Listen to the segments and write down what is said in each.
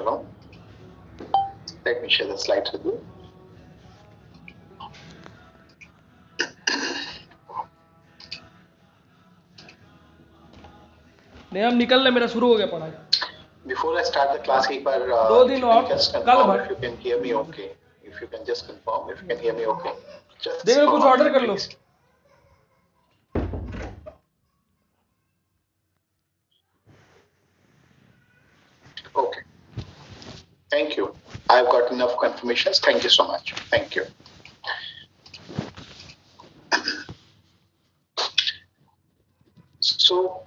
रहा हूँ. Let me share the slides with you. नहीं, हम निकल ले, मेरा शुरू हो गया पढ़ाई. Before I start the class, एक बार 2 दिन और just कल confirm भर. if you can hear me okay. If you can just confirm if you can hear me okay. Just देखो कुछ confirm ऑर्डर me, कर लो. please. Okay. Thank you. I've got enough confirmations. Thank you so much. Thank you. So,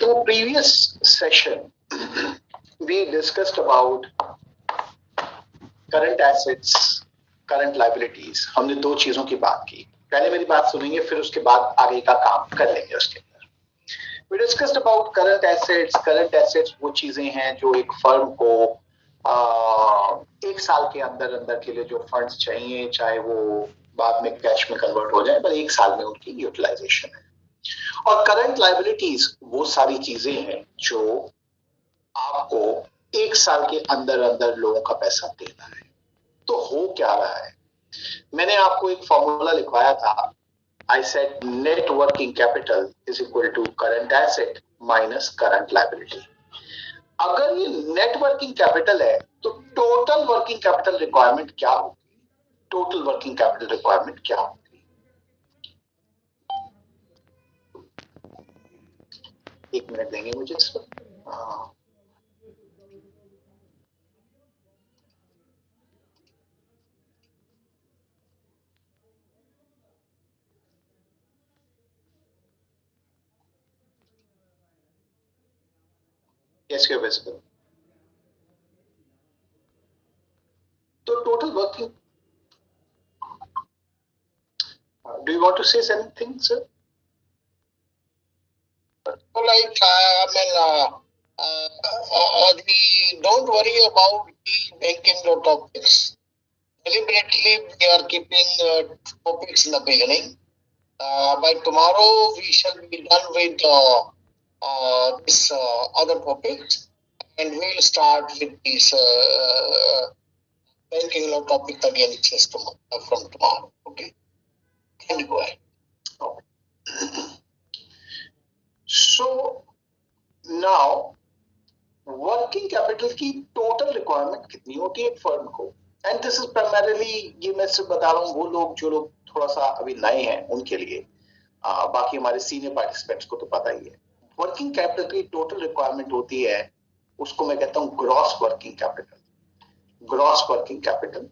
in the previous session, we discussed about current assets, current liabilities. हमने दो चीजों की बात की. पहले मेरी बात सुनेंगे, फिर उसके बाद आगे का काम कर लेंगे उसके अंदर. We discussed about current assets. Current assets वो चीजें हैं जो एक फर्म को एक साल के अंदर अंदर के लिए जो फंड्स चाहिए, चाहे वो बाद में कैश में कन्वर्ट हो जाए, पर एक साल में उनकी यूटिलाइजेशन है. और करंट लायबिलिटीज वो सारी चीजें हैं जो आपको एक साल के अंदर अंदर लोगों का पैसा देना है. तो हो क्या रहा है? मैंने आपको एक फॉर्मूला लिखवाया था. I said net working capital is equal to current asset minus current liability. अगर ये net working capital है तो total working capital requirement क्या होगी? Total working capital requirement क्या होगी? एक मिनट देंगे मुझे इस पर. Yes, you're visible. So total working. Do you want to say anything, sir? Like, we don't worry about the banking law topics. Deliberately, we are keeping topics in the beginning. By tomorrow, we shall be done with this other topics, and we'll start with this banking law topic again from tomorrow. Okay, can you go ahead? Okay. So now working capital की total requirement कितनी होती है एक firm को? And this is primarily, ये मैं सिर्फ बता रहा हूँ वो लोग जो लोग थोड़ा सा अभी नए हैं उनके लिए. बाकी हमारे सीनियर पार्टिसिपेंट्स को तो पता ही है. वर्किंग कैपिटल की टोटल रिक्वायरमेंट होती है, उसको मैं कहता हूँ gross working capital. Gross working capital.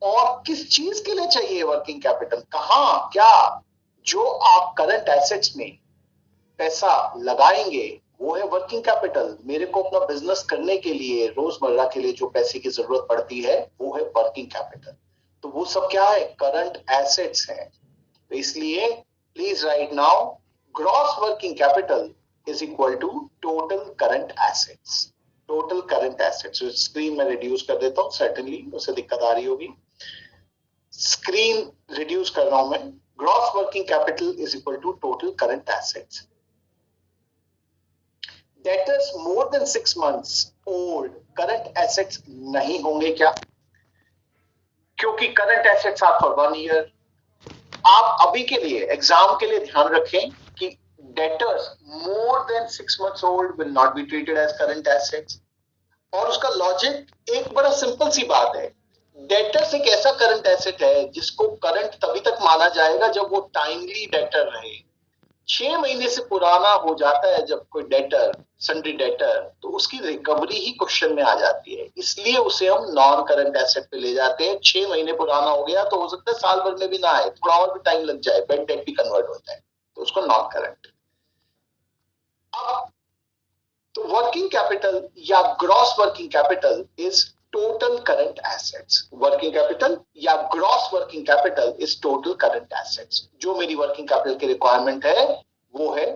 और किस चीज के लिए चाहिए वर्किंग कैपिटल? कहाँ, क्या? जो आप करंट एसेट्स में पैसा लगाएंगे वो है वर्किंग कैपिटल. मेरे को अपना बिजनेस करने के लिए, रोजमर्रा के लिए जो पैसे की जरूरत पड़ती है वो है वर्किंग कैपिटल. तो वो सब क्या है? करंट एसेट्स है. तो इसलिए please right now gross working capital is equal to total current assets. Total current assets. Screen में रिड्यूस कर देता हूं, सर्टेनली उसे दिक्कत आ रही होगी. स्क्रीन रिड्यूस कर रहा हूं मैं. Gross working capital is equal to total current assets. Debtors more than 6 months old current assets नहीं होंगे क्या? क्योंकि current assets are for 1 year. आप अभी के लिए, एग्जाम के लिए ध्यान रखें कि debtors more than 6 months old will not be treated as current assets. और उसका लॉजिक एक बड़ा सिंपल सी बात है. डेटर्स एक ऐसा करंट एसेट है जिसको करंट तभी तक माना जाएगा जब वो टाइमली डेटर रहे. 6 महीने से पुराना हो जाता है जब कोई डेटर, सन्ड्री डेटर, तो उसकी रिकवरी ही क्वेश्चन में आ जाती है. इसलिए उसे हम नॉन करंट एसेट पे ले जाते हैं. 6 महीने पुराना हो गया तो हो सकता है साल भर में भी ना आए, थोड़ा और भी टाइम लग जाए, बेड डेट भी कन्वर्ट हो जाए, तो उसको नॉन करंट. अब तो वर्किंग कैपिटल या gross working capital is total current assets. Working capital या gross working capital is total current assets. जो मेरी वर्किंग कैपिटल की रिक्वायरमेंट है वो है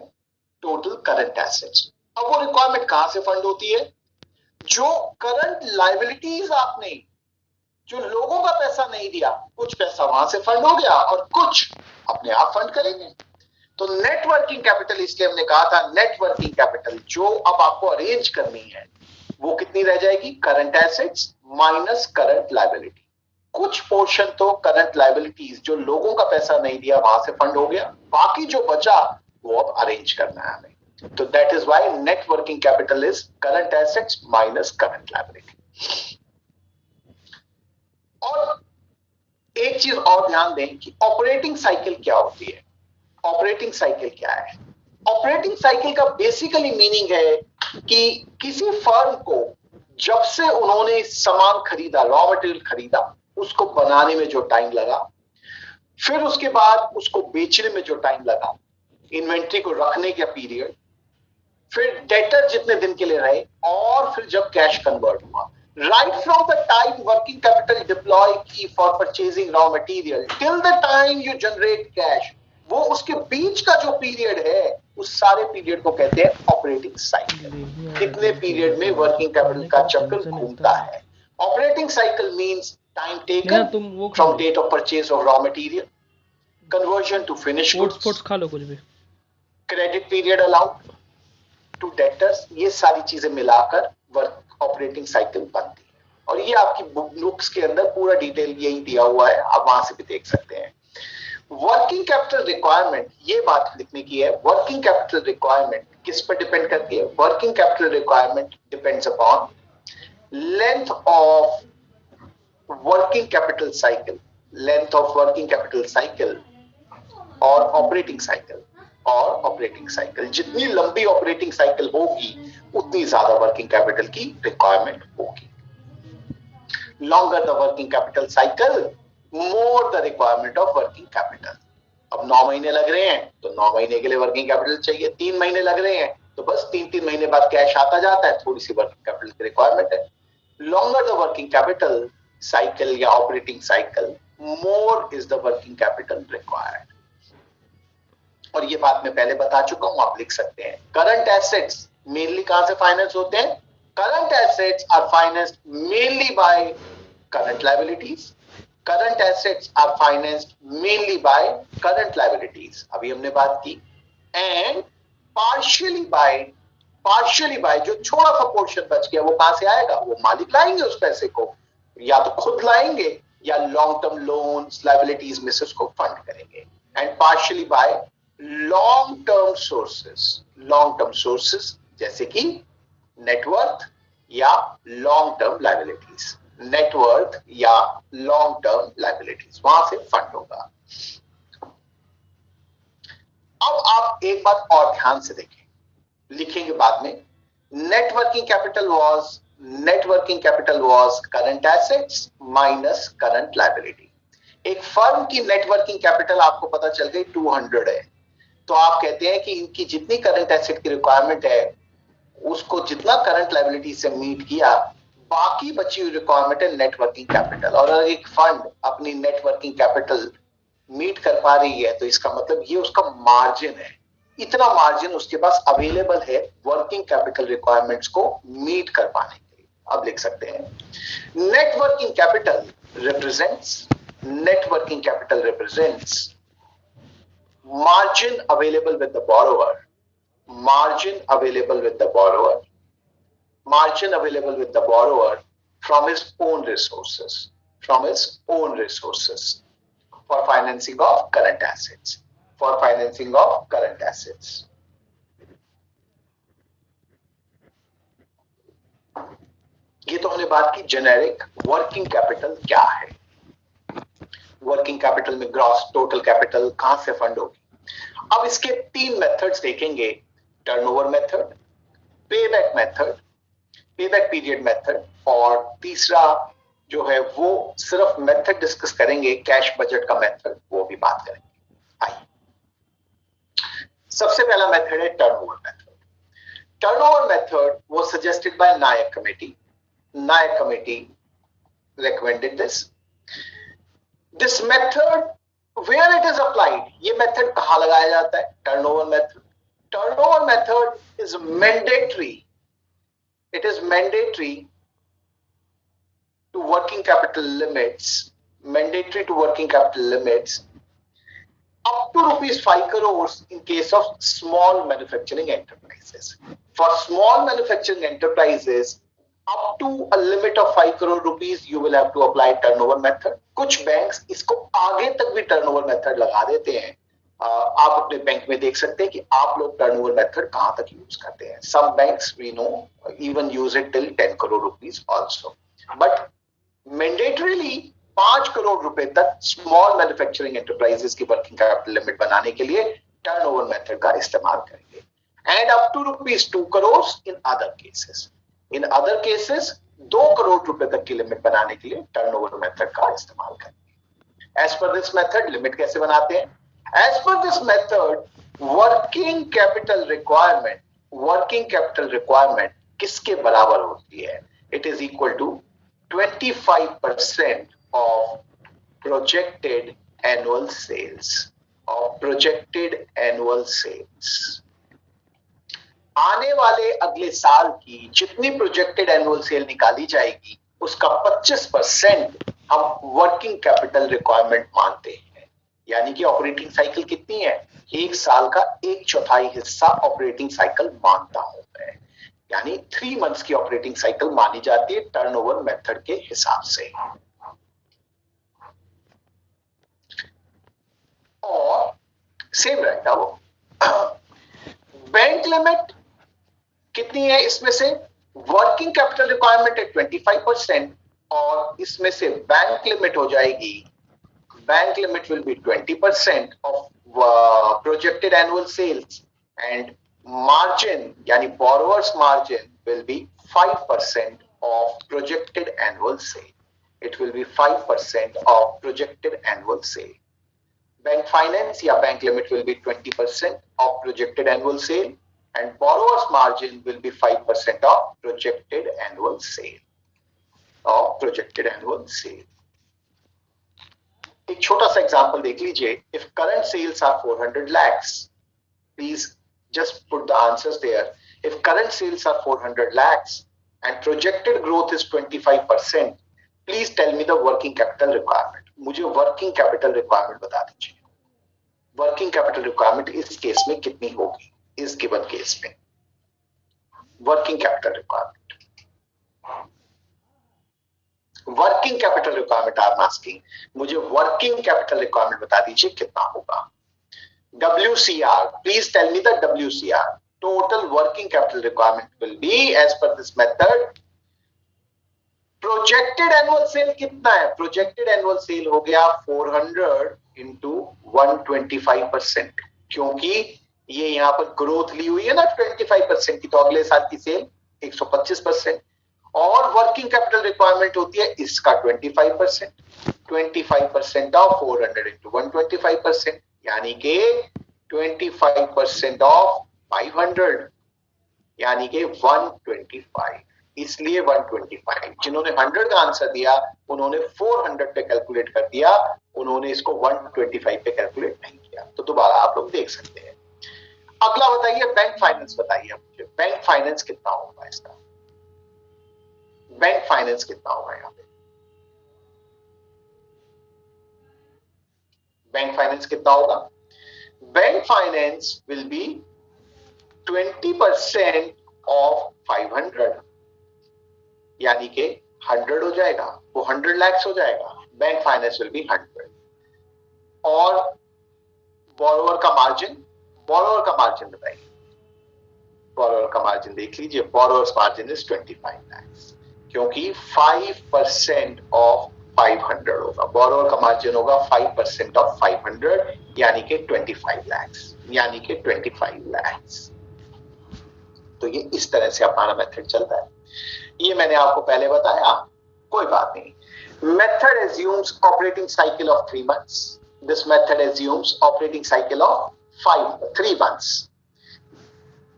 टोटल करंट एसेट्स. अब वो रिक्वायरमेंट कहां से फंड होती है? जो करंट लायबिलिटीज आपने, जो लोगों का पैसा नहीं दिया, कुछ पैसा वहां से फंड हो गया और कुछ अपने आप फंड करेंगे. तो नेट वर्किंग कैपिटल, इसलिए हमने कहा था नेट वर्किंग कैपिटल जो अब आपको अरेंज करनी है वो कितनी रह जाएगी? Current assets minus current liability. कुछ पोर्शन तो करंट लायबिलिटीज, जो लोगों का पैसा नहीं दिया वहां से फंड हो गया, बाकी जो बचा वो अब अरेंज करना है हमें। तो that is why net working capital is current assets minus current liability. और एक चीज और ध्यान दें कि ऑपरेटिंग साइकिल क्या होती है। ऑपरेटिंग साइकिल क्या है? ऑपरेटिंग साइकिल का बेसिकली मीनिंग है कि किसी फर्म को जब से उन्होंने सामान खरीदा, रॉ मटेरियल खरीदा, उसको बनाने में जो टाइम लगा, फिर उसके बाद उसको बेचने में जो टाइम लगा, इन्वेंट्री को रखने का पीरियड, फिर डेटर जितने दिन के लिए रहे, और फिर जब कैश कन्वर्ट हुआ, right from the time working capital deploy key for purchasing raw material till the time you generate cash, वो उसके बीच का जो पीरियड है उस सारे पीरियड को कहते हैं ऑपरेटिंग साइकिल। कितने पीरियड में वर्किंग कैपिटल का चक्र घूमता है। Operating cycle means time taken from date of purchase of raw material, conversion to finish goods, खा लो कुछ भी, credit period allowed to debtors, ये सारी चीजें मिलाकर वर्क ऑपरेटिंग साइकिल बनती है। और ये आपकी बुक्स के अंदर पूरा डिटेल यही दिया हुआ है, आप वहां से भी देख सकते हैं। वर्किंग कैपिटल रिक्वायरमेंट, ये बात लिखने की है, वर्किंग कैपिटल रिक्वायरमेंट किस पर डिपेंड करती है? Working capital requirement depends upon length of working capital cycle, length of working capital cycle और ऑपरेटिंग साइकिल। और ऑपरेटिंग साइकिल, जितनी लंबी ऑपरेटिंग साइकिल होगी उतनी ज्यादा वर्किंग कैपिटल की रिक्वायरमेंट होगी। Longer the working capital cycle, more the requirement of working capital. अब 9 महीने लग रहे हैं तो 9 महीने के लिए वर्किंग कैपिटल चाहिए, 3 महीने लग रहे हैं तो बस 3-3 महीने बाद कैश आता जाता है, थोड़ी सी वर्किंग कैपिटल की रिक्वायरमेंट है। Longer the working capital cycle या operating cycle, more is the working capital required. और ये बात मैं पहले बता चुका हूं, आप लिख सकते हैं। करंट एसेट्स मेनली कहां से फाइनेंस होते हैं? Current assets are financed mainly by current liabilities. Current assets are financed mainly by current liabilities, अभी हमने बात की। एंड पार्शियली बाय जो छोटा सा पोर्शन बच गया वो कहां से आएगा? वो मालिक लाएंगे उस पैसे को, या तो खुद लाएंगे या लॉन्ग टर्म लोन्स लायबिलिटीज में से उसको फंड करेंगे। And partially by long term sources जैसे कि नेटवर्थ या लॉन्ग टर्म लायबिलिटीज, नेटवर्थ या लॉन्ग टर्म लायबिलिटीज, वहां से फंड होगा। अब आप एक बात और ध्यान से देखें, लिखेंगे बाद में, net working capital was current assets minus current liability. एक फर्म की नेट वर्किंग कैपिटल आपको पता चल गई 200 है, तो आप कहते हैं कि इनकी जितनी करंट एसेट की रिक्वायरमेंट है उसको जितना करंट लायबिलिटी से मीट किया, बाकी बची हुई रिक्वायरमेंट है नेट वर्किंग कैपिटल। और अगर एक फंड अपनी नेट वर्किंग कैपिटल मीट कर पा रही है तो इसका मतलब ये उसका मार्जिन है, इतना मार्जिन उसके पास अवेलेबल है वर्किंग कैपिटल रिक्वायरमेंट्स को मीट कर पाने के लिए। अब लिख सकते हैं net working capital represents margin available with the borrower from his own resources for financing of current assets. ये तो हमने बात की जेनेरिक वर्किंग कैपिटल क्या है। वर्किंग कैपिटल में ग्रॉस टोटल कैपिटल कहां से फंड होगी। अब इसके 3 मेथड्स देखेंगे, turnover method, payback period method, और तीसरा जो है वो सिर्फ मेथड डिस्कस करेंगे, कैश बजट का मेथड, वो भी बात करेंगे। आइए, सबसे पहला मेथड है turnover method. Turnover method was suggested by Nayak committee. Nayak committee recommended this. This method, where it is applied, ये मेथड कहां लगाया जाता है? Turnover method. Turnover method is mandatory, it is mandatory to working capital limits up to rupees 5 crores in case of small manufacturing enterprises. For small manufacturing enterprises, up to a limit of 5 crore rupees, you will have to apply turnover method. कुछ banks इसको आगे तक भी turnover method लगा देते हैं. आप अपने बैंक में देख सकते हैं कि आप लोग टर्नओवर मेथड कहां तक यूज करते हैं. Some banks we know even use it till 10 crore rupees also. But mandatorily 5 crore रुपए तक स्मॉल मैन्युफैक्चरिंग एंटरप्राइजेस की वर्किंग कैपिटल लिमिट बनाने के लिए टर्नओवर मेथड का इस्तेमाल करेंगे. And up to rupees 2 crore in other cases. In other cases 2 crore रुपए तक की लिमिट बनाने के लिए टर्नओवर मेथड का इस्तेमाल करेंगे. As per this method limit कैसे बनाते हैं? As per this method working capital requirement किसके बराबर होती है? It is equal to 25% of projected annual sales. आने वाले अगले साल की जितनी प्रोजेक्टेड एनुअल सेल निकाली जाएगी उसका 25% हम वर्किंग कैपिटल रिक्वायरमेंट मानते हैं. यानी कि ऑपरेटिंग साइकिल कितनी है? एक साल का 1/4 हिस्सा ऑपरेटिंग साइकिल मानता हूं मैं. यानी 3 मंथ्स की ऑपरेटिंग साइकिल मानी जाती है टर्नओवर मेथड के हिसाब से. और सेम रहेगा वो. बैंक लिमिट कितनी है? इसमें से वर्किंग कैपिटल रिक्वायरमेंट है 25% और इसमें से बैंक लिमिट हो जाएगी. Bank limit will be 20% of projected annual sales and margin yani borrower's margin will be 5% of projected annual sale. It will be 5% of projected annual sale. Bank finance ya bank limit will be 20% of projected annual sale and borrower's margin will be 5% of projected annual sale. एक छोटा सा example देख लीजिए. If current sales are 400 lakhs, please just put the answers there. If current sales are 400 lakhs and projected growth is 25%, please tell me the working capital requirement. मुझे working capital requirement बता दीजिए. Working capital requirement इस case में कितनी होगी? इस given case में working capital requirement. Working capital requirement I'm asking. मुझे working capital requirement बता दीजिए कितना होगा. WCR, please tell me the WCR. Total working capital requirement will be as per this method. Projected annual sale कितना है? Projected annual sale हो गया 400 into 125%. क्योंकि ये यहाँ पर ग्रोथ ली हुई है ना 25% की, तो अगले साल की सेल 125%. और वर्किंग कैपिटल रिक्वायरमेंट होती है इसका 25%. 25% ऑफ 400 into 125%. यानी कि 25% ऑफ 500 यानी कि 125. इसलिए 125. जिन्होंने 100 का आंसर दिया उन्होंने 400 पे कैलकुलेट कर दिया, उन्होंने इसको 125 पे कैलकुलेट नहीं किया. तो दोबारा आप लोग देख सकते हैं. अगला बताइए बैंक फाइनेंस. बताइए मुझे बैंक फाइनेंस कितना होगा? इसका बैंक फाइनेंस कितना होगा? यहाँ पे बैंक फाइनेंस कितना होगा? Bank finance will be 20% of 500 यानी कि 100 हो जाएगा. वो 100 lakhs हो जाएगा. Bank finance will be 100. और बोरोवर का मार्जिन बताइए. बोरोवर का मार्जिन देख लीजिए. बोरोवर्स मार्जिन इज 25 lakhs क्योंकि 5% ऑफ 500 होगा. बोरोवर का मार्जिन होगा 5% ऑफ 500 यानी कि 25 lakhs. तो ये इस तरह से हमारा मेथड चलता है. ये मैंने आपको पहले बताया, कोई बात नहीं. Method assumes operating cycle of 3 months. This method assumes operating cycle of 3 months.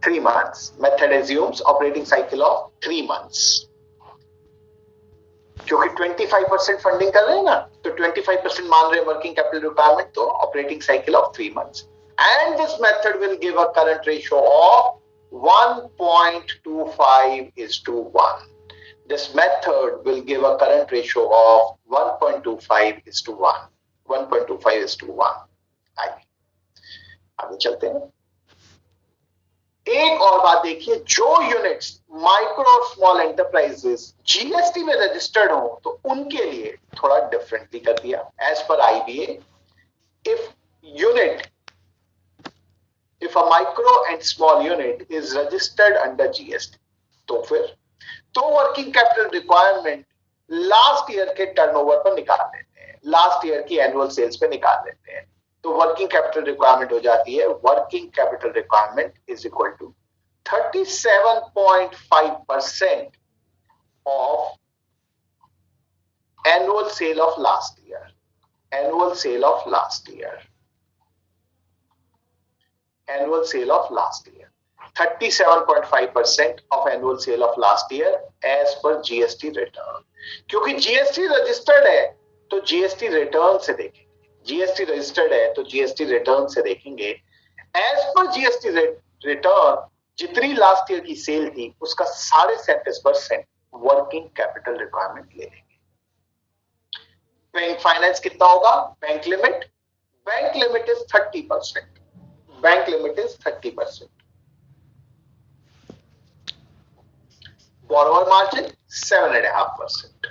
3 months. Method assumes operating cycle of 3 months. क्योंकि 25% फंडिंग कर रहे हैं ना, तो 25% मान रहे हैं वर्किंग कैपिटल रिक्वायरमेंट, तो operating cycle of 3 months. And this method will give a current ratio of 1.25:1. This method will give a current ratio of 1.25:1. 1.25:1. आगे चलते हैं। एक और बात देखिए, जो यूनिट्स माइक्रो और स्मॉल एंटरप्राइजेस जीएसटी में रजिस्टर्ड हो तो उनके लिए थोड़ा डिफरेंटली कर दिया। As per IBA, if a micro and small unit is registered under GST, तो फिर तो working capital requirement last year के टर्नओवर पर निकाल लेते हैं, लास्ट ईयर की एनुअल सेल्स पे निकाल लेते हैं, तो वर्किंग कैपिटल रिक्वायरमेंट हो जाती है, working capital requirement is equal to 37.5% of annual sale of last year, annual sale of last year, annual sale of last year, 37.5% of annual sale of last year as per GST return। क्योंकि GST registered है तो GST return से देखेंगे, GST registered है तो GST return से देखेंगे। As per GST return जितनी लास्ट ईयर की सेल थी उसका 37.5% वर्किंग कैपिटल रिक्वायरमेंट ले लेंगे। बैंक फाइनेंस कितना होगा? Bank limit is 30%, bank limit is 30%। Borrower margin 7.5%।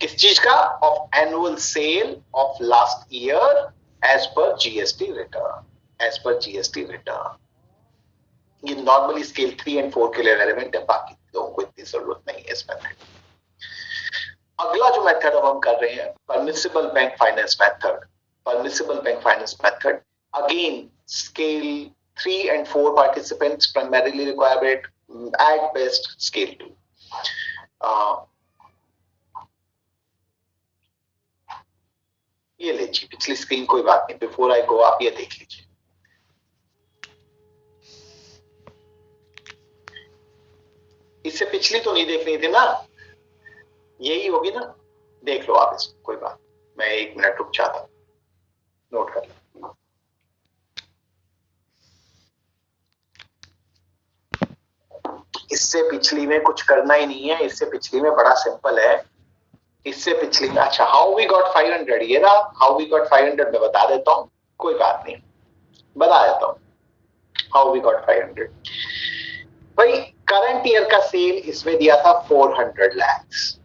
किस चीज का? Of annual sale of last year as per GST return, as per GST return. ये नॉर्मली स्केल 3 और 4 के लिए रेलेवेंट है, बाकी लोगों को इतनी जरूरत नहीं है इस मेथड। अगला जो मेथड अब हम कर रहे हैं, permissible bank finance method. Permissible bank finance method again scale 3 and 4 participants primarily require it, at best scale 2। ये लीजिए पिछली स्क्रीन, कोई बात नहीं, बिफोर आई गो आप ये देख लीजिए। इससे पिछली तो नहीं देखनी थी ना, यही होगी ना, देख लो आप इसको, कोई बात, मैं 1 मिनट रुक जाता हूं, नोट कर लो। इससे पिछली में कुछ करना ही नहीं है, इससे पिछली में बड़ा सिंपल है। इससे पिछली में, अच्छा, हाउ वी गॉट 500, ये रहा हाउ वी गॉट 500, मैं बता देता हूं, कोई बात नहीं, बता देता हूं हाउ वी गॉट 500। भाई करंट ईयर का सेल इसमें दिया था 400 lakhs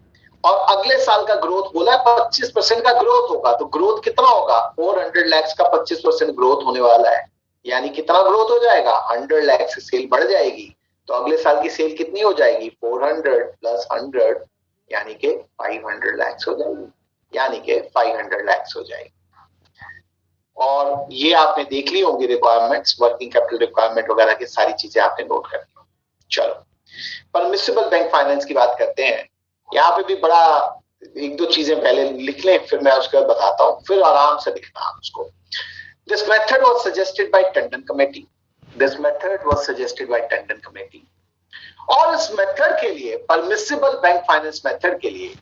और अगले साल का ग्रोथ बोला 25% का ग्रोथ होगा, तो ग्रोथ कितना होगा? 400 lakhs का 25% ग्रोथ होने वाला है, यानी कितना ग्रोथ हो जाएगा? 100 lakhs से सेल बढ़ जाएगी, तो अगले साल की सेल कितनी हो जाएगी? 400 प्लस 100 यानी कि 500 lakhs हो जाएगी, यानी कि 500 lakhs हो जाएगी। और ये आपने देख ली होंगी रिक्वायरमेंट्स, वर्किंग कैपिटल रिक्वायरमेंट वगैरह की सारी चीजें आपने नोट कर ली। चलो परमिसिबल बैंक फाइनेंस की बात करते हैं। यहाँ पे भी बड़ा 1-2 चीजें पहले लिख लें, फिर मैं उसके बाद बताता हूँ, फिर आराम से लिखना उसको। This method was suggested by Tandon Committee. This method was suggested by Tandon Committee. और इस मेथड के लिए, परमिसिबल बैंक फाइनेंस मेथड के लिए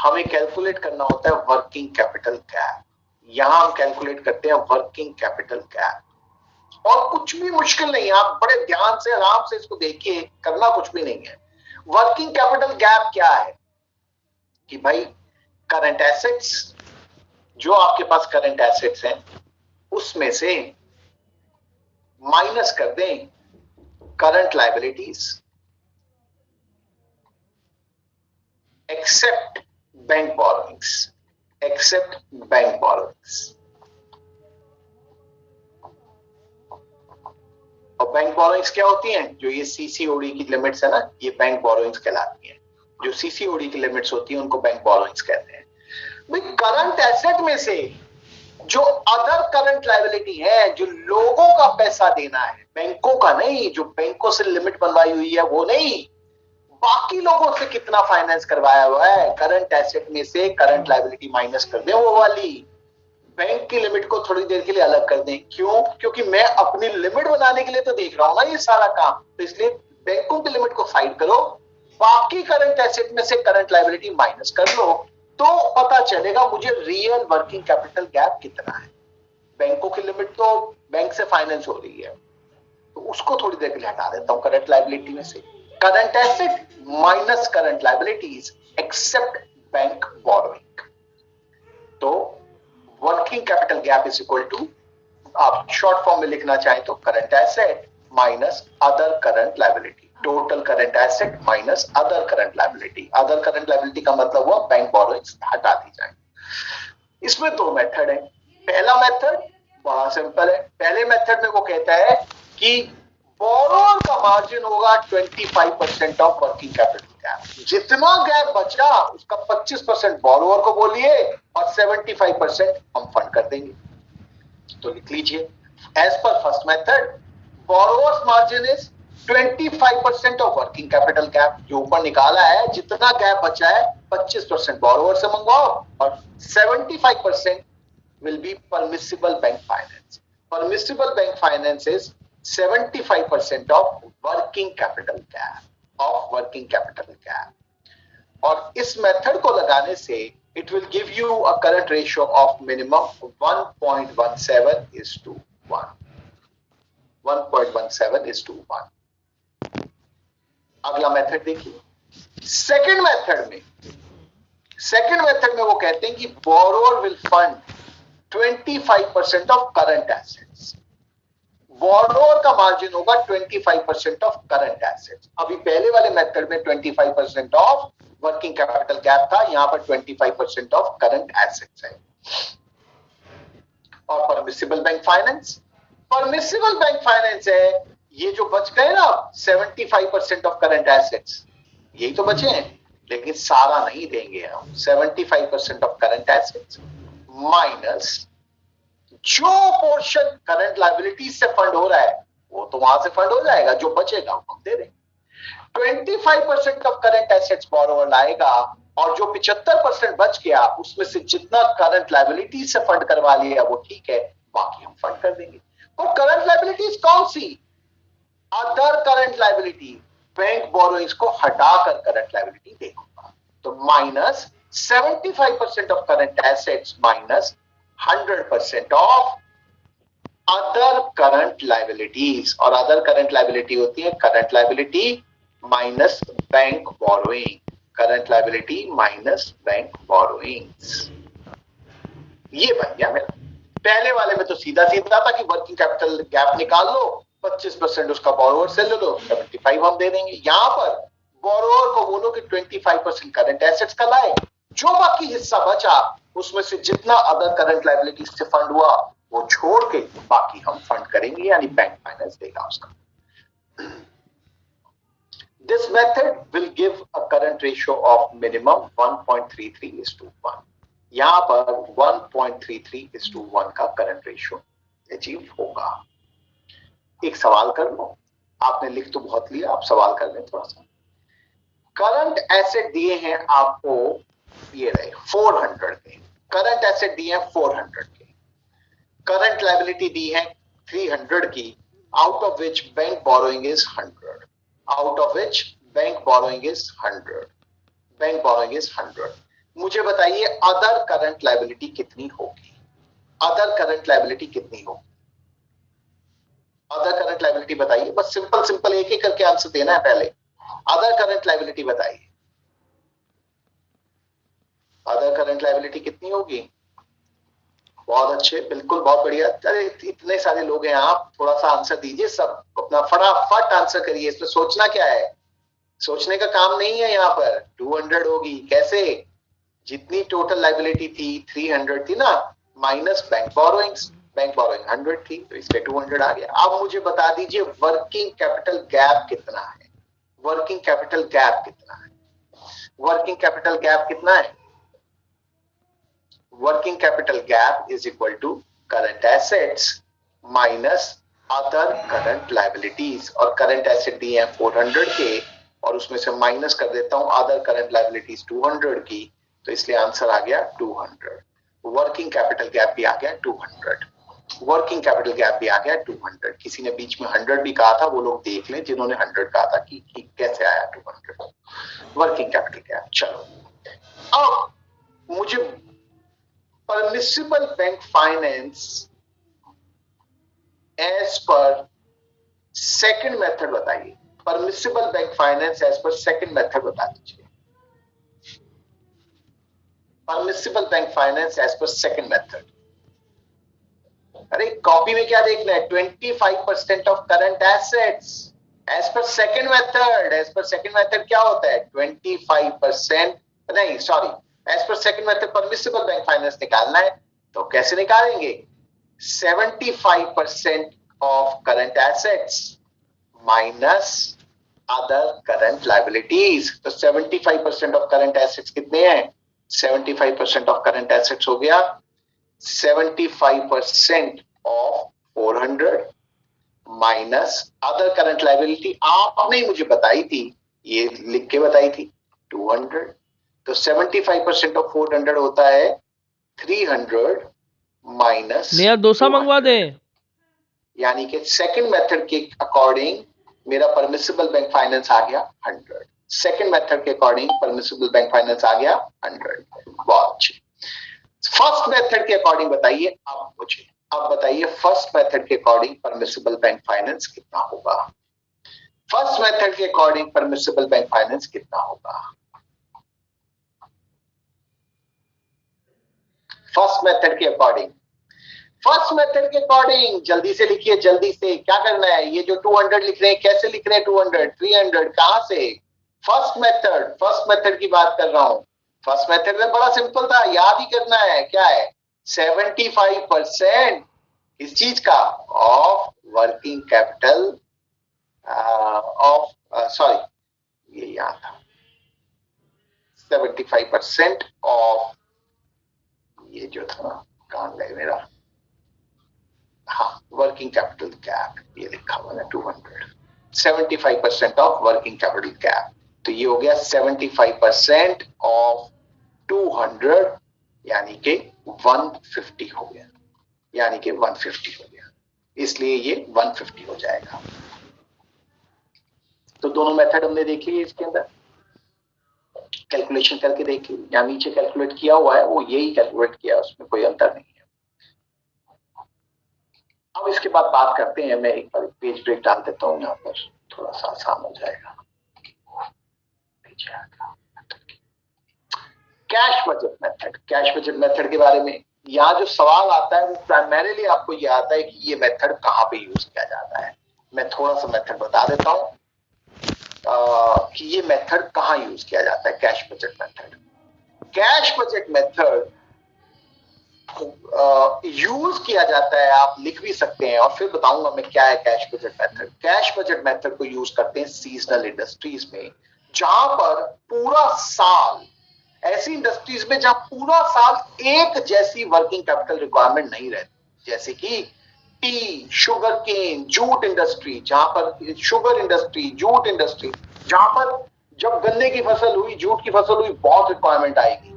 हमें कैलकुलेट करना होता है वर्किंग कैपिटल गैप। यहां हम कैलकुलेट करते हैं वर्किंग कैपिटल गैप, और कुछ भी मुश्किल नहीं है, आप बड़े ध्यान से आराम से इसको देखिए, करना कुछ भी नहीं है। वर्किंग कैपिटल गैप क्या है कि भाई करंट एसेट्स, जो आपके पास करंट एसेट्स हैं उसमें से माइनस कर दें current liabilities except bank borrowings, except bank borrowings. और बैंक बोरोइंग्स क्या होती हैं? जो ये सीसीओडी की लिमिट्स है ना, ये बैंक बोरोइंग्स कहलाती हैं। जो सीसीओडी की लिमिट्स होती हैं उनको बैंक बोरोइंग्स कहते हैं। भाई करंट एसेट में से जो अदर करंट लायबिलिटी है, जो लोगों का पैसा देना है, बैंकों का नहीं, जो बैंकों से लिमिट बनवाई हुई है वो नहीं, बाकी लोगों से कितना फाइनेंस करवाया हुआ है, करंट एसेट में से करंट लायबिलिटी माइनस कर दें, वो वाली बैंक की लिमिट को थोड़ी देर के लिए अलग कर दें। क्यों? क्योंकि मैं अपनी लिमिट बनाने के लिए तो देख रहा हूं ना ये सारा काम, तो इसलिए बैंकों की लिमिट को साइड करो, बाकी करंट एसेट में से करंट लायबिलिटी माइनस कर लो, तो पता चलेगा मुझे रियल वर्किंग कैपिटल गैप कितना है। बैंकों की लिमिट तो बैंक से फाइनेंस हो रही है, तो उसको थोड़ी देर के लिए हटा देता हूं करंट लायबिलिटी में से। Current asset minus current liabilities except bank borrowing, तो working capital gap is equal to आप शॉर्ट फॉर्म में लिखना चाहें तो current asset minus other current liability, total current asset minus other current liability. Other current liability का मतलब हुआ bank borrowings हटा दी जाए। इसमें दो मेथड है। पहला मेथड बड़ा सिंपल है। पहले मेथड में वो कहता है कि बोरोअर का मार्जिन होगा 25% ऑफ वर्किंग कैपिटल गैप। जितना गैप बचा उसका 25% बोरोअर को बोलिए और 75% हम फंड कर देंगे। तो लिख लीजिए, as per first method borrower's margin is 25% of working capital gap. जो ऊपर निकाला है, जितना गैप बचा है 25% बोरोअर से मंगवाओ और 75% will be permissible bank finance. Permissible bank finance is 75% of working capital gap. और इस मेथड को लगाने से it will give you a current ratio of minimum 1.17:1. 1.17:1. अगला मेथड देखिए। सेकंड मेथड में वो कहते हैं कि borrower will fund 25% of current assets. Borrower का मार्जिन होगा 25% ऑफ करंट एसेट्स। अभी पहले वाले मेथड में 25% ऑफ वर्किंग कैपिटल गैप था, यहां पर 25% ऑफ करंट एसेट्स है। और परमिसिबल बैंक फाइनेंस है, ये जो बच गए ना 75% ऑफ करंट एसेट्स, यही तो बचे हैं, लेकिन सारा नहीं देंगे हम। 75% ऑफ करंट एसेट्स माइनस जो पोर्शन करंट लायबिलिटी से फंड हो रहा है वो तो वहां से फंड हो जाएगा, जो बचेगा हम दे देंगे। 25% ऑफ करंट एसेट्स बोरोअर लाएगा और जो 75% बच गया उसमें से जितना करंट लायबिलिटी से फंड करवा लिया वो ठीक है, बाकी हम फंड कर देंगे। और करंट लायबिलिटीज कौन सी? Other current liability, bank borrowings को हटाकर करंट लायबिलिटी देखूंगा। तो minus 75% of current assets minus 100% of other current liabilities. और अदर करंट लायबिलिटी होती है current liability minus bank borrowing, current liability minus bank borrowings. ये बन गया मेरा। पहले वाले में तो सीधा सीधा था कि वर्किंग कैपिटल गैप निकाल लो, 25% उसका बोरोअर से ले लो, 75 हम दे देंगे। यहां पर बोरोअर को बोलो कि 25% करंट एसेट्स का लाए, जो बाकी हिस्सा बचा उसमें से जितना अदर करंट लायबिलिटीज से फंड हुआ वो छोड़ के बाकी हम फंड करेंगे, यानी बैंक फाइनेंस देगा उसका। This method will give a current ratio of minimum 1.33:1. यहां पर 1.33:1 का करंट रेशियो अचीव होगा। एक सवाल कर लो, आपने लिख तो बहुत लिया, आप सवाल कर लें थोड़ा सा। करंट एसेट दिए हैं आपको, ये रहे 400 के करंट एसेट दिए हैं 400 के, करंट लायबिलिटी दी है 300 की, out of which bank borrowing is 100, out of which bank borrowing is 100, bank borrowing is 100। मुझे बताइए अदर करंट लायबिलिटी कितनी होगी? अदर करंट लायबिलिटी कितनी होगी? अदर करंट लायबिलिटी बताइए, बस सिंपल एक एक करके आंसर देना है। पहले अदर करंट लायबिलिटी बताइए, अदर करंट लायबिलिटी कितनी होगी? बहुत अच्छे, बिल्कुल बहुत बढ़िया। अरे इतने सारे लोग हैं, आप थोड़ा सा आंसर दीजिए, सब अपना फटाफट आंसर करिए। इसमें सोचना क्या है? सोचने का काम नहीं है। यहाँ पर 200 होगी कैसे? जितनी टोटल लायबिलिटी थी 300 थी ना, minus bank borrowings, bank borrowing 100 थी, तो इसमें 200 आ गया। अब मुझे बता दीजिए वर्किंग कैपिटल गैप कितना है? वर्किंग कैपिटल गैप कितना है? वर्किंग कैपिटल गैप कितना है? Working capital gap is equal to current assets minus other current liabilities. और करंट एसेट दिए हैं 400 के और उसमें से माइनस कर देता हूं अदर करंट लायबिलिटीज 200 की, तो इसलिए आंसर आ गया 200। वर्किंग कैपिटल गैप भी आ गया 200, वर्किंग कैपिटल गैप भी आ गया 200। किसी ने बीच में 100 भी कहा था, वो लोग देख लें जिन्होंने 100 कहा था कि कैसे आया 200 वर्किंग कैपिटल गैप। चलो अब मुझे permissible bank finance as per second method बताइए। Permissible bank finance as per second method बता दीजिए। Permissible bank finance as per second method. अरे कॉपी में क्या देखना है, 25% of current assets as per second method. As per second method क्या होता है, 25%, नहीं sorry, as per second method permissible bank finance निकालना है, तो कैसे निकालेंगे, 75% of current assets minus other current liabilities. तो 75% ऑफ करंट एसेट्स कितने हैं, 75% ऑफ करंट एसेट्स हो गया 75% of 400 minus other current liability, आपने ही मुझे बताई थी, ये लिख के बताई थी 200। तो 75% ऑफ 400 होता है 300 माइनस नया डोसा मंगवा दे। यानी कि सेकंड मेथड के अकॉर्डिंग मेरा परमिसिबल बैंक फाइनेंस आ गया 100। सेकंड मेथड के अकॉर्डिंग परमिसिबल बैंक फाइनेंस आ गया 100। बहुत अच्छी। फर्स्ट मेथड के अकॉर्डिंग बताइए आप मुझे, अब बताइए फर्स्ट मेथड के अकॉर्डिंग परमिसिबल बैंक फाइनेंस कितना होगा। फर्स्ट मेथड के अकॉर्डिंग परमिसिबल बैंक फाइनेंस कितना होगा। फर्स्ट मेथड के अकॉर्डिंग, फर्स्ट मेथड के अकॉर्डिंग जल्दी से लिखिए, जल्दी से क्या करना है, ये जो 200 लिख रहे हैं कैसे लिख रहे हैं, 200 300 कहां से, फर्स्ट मेथड की बात कर रहा हूं। फर्स्ट मेथड में बड़ा सिंपल था, याद ही करना है, क्या है 75% इस चीज का of working capital of sorry ये यहां था 75% ऑफ, ये जो था कहां गए मेरा, हाँ वर्किंग कैपिटल गैप, ये लिखा हुआ है 200, 75% ऑफ वर्किंग कैपिटल गैप, तो ये हो गया 75% ऑफ 200 यानी कि 150 हो गया, यानी कि 150 हो गया, इसलिए ये 150 हो जाएगा। तो दोनों मेथड हमने देख लिए, इसके अंदर कैलकुलेशन करके देखिए, यहाँ नीचे कैलकुलेट किया हुआ है वो यही कैलकुलेट किया, उसमें कोई अंतर नहीं है। अब इसके बाद बात करते हैं, मैं एक बार पेज ब्रेक डाल देता हूँ यहाँ पर, थोड़ा सा आसान हो जाएगा। Cash budget method, cash budget method के बारे में यहाँ जो सवाल आता है वो प्राइमरीली आपको ये आता है कि ये मेथड कहाँ पे यूज किया जाता है। मैं थोड़ा सा मेथड बता देता हूँ कि ये मेथड कहाँ यूज किया जाता है, cash budget method. Cash budget method use किया जाता है, आप लिख भी सकते हैं और फिर बताऊंगा मैं क्या है cash budget method. Cash budget method को यूज करते हैं सीजनल इंडस्ट्रीज में, जहां पर पूरा साल, ऐसी इंडस्ट्रीज में जहां पूरा साल एक जैसी वर्किंग कैपिटल रिक्वायरमेंट नहीं रहती, जैसे कि tea, sugar cane, jute industry, जहां पर शुगर इंडस्ट्री, जूट इंडस्ट्री, जहां पर जब गन्ने की फसल हुई, जूट की फसल हुई, बहुत रिक्वायरमेंट आएगी,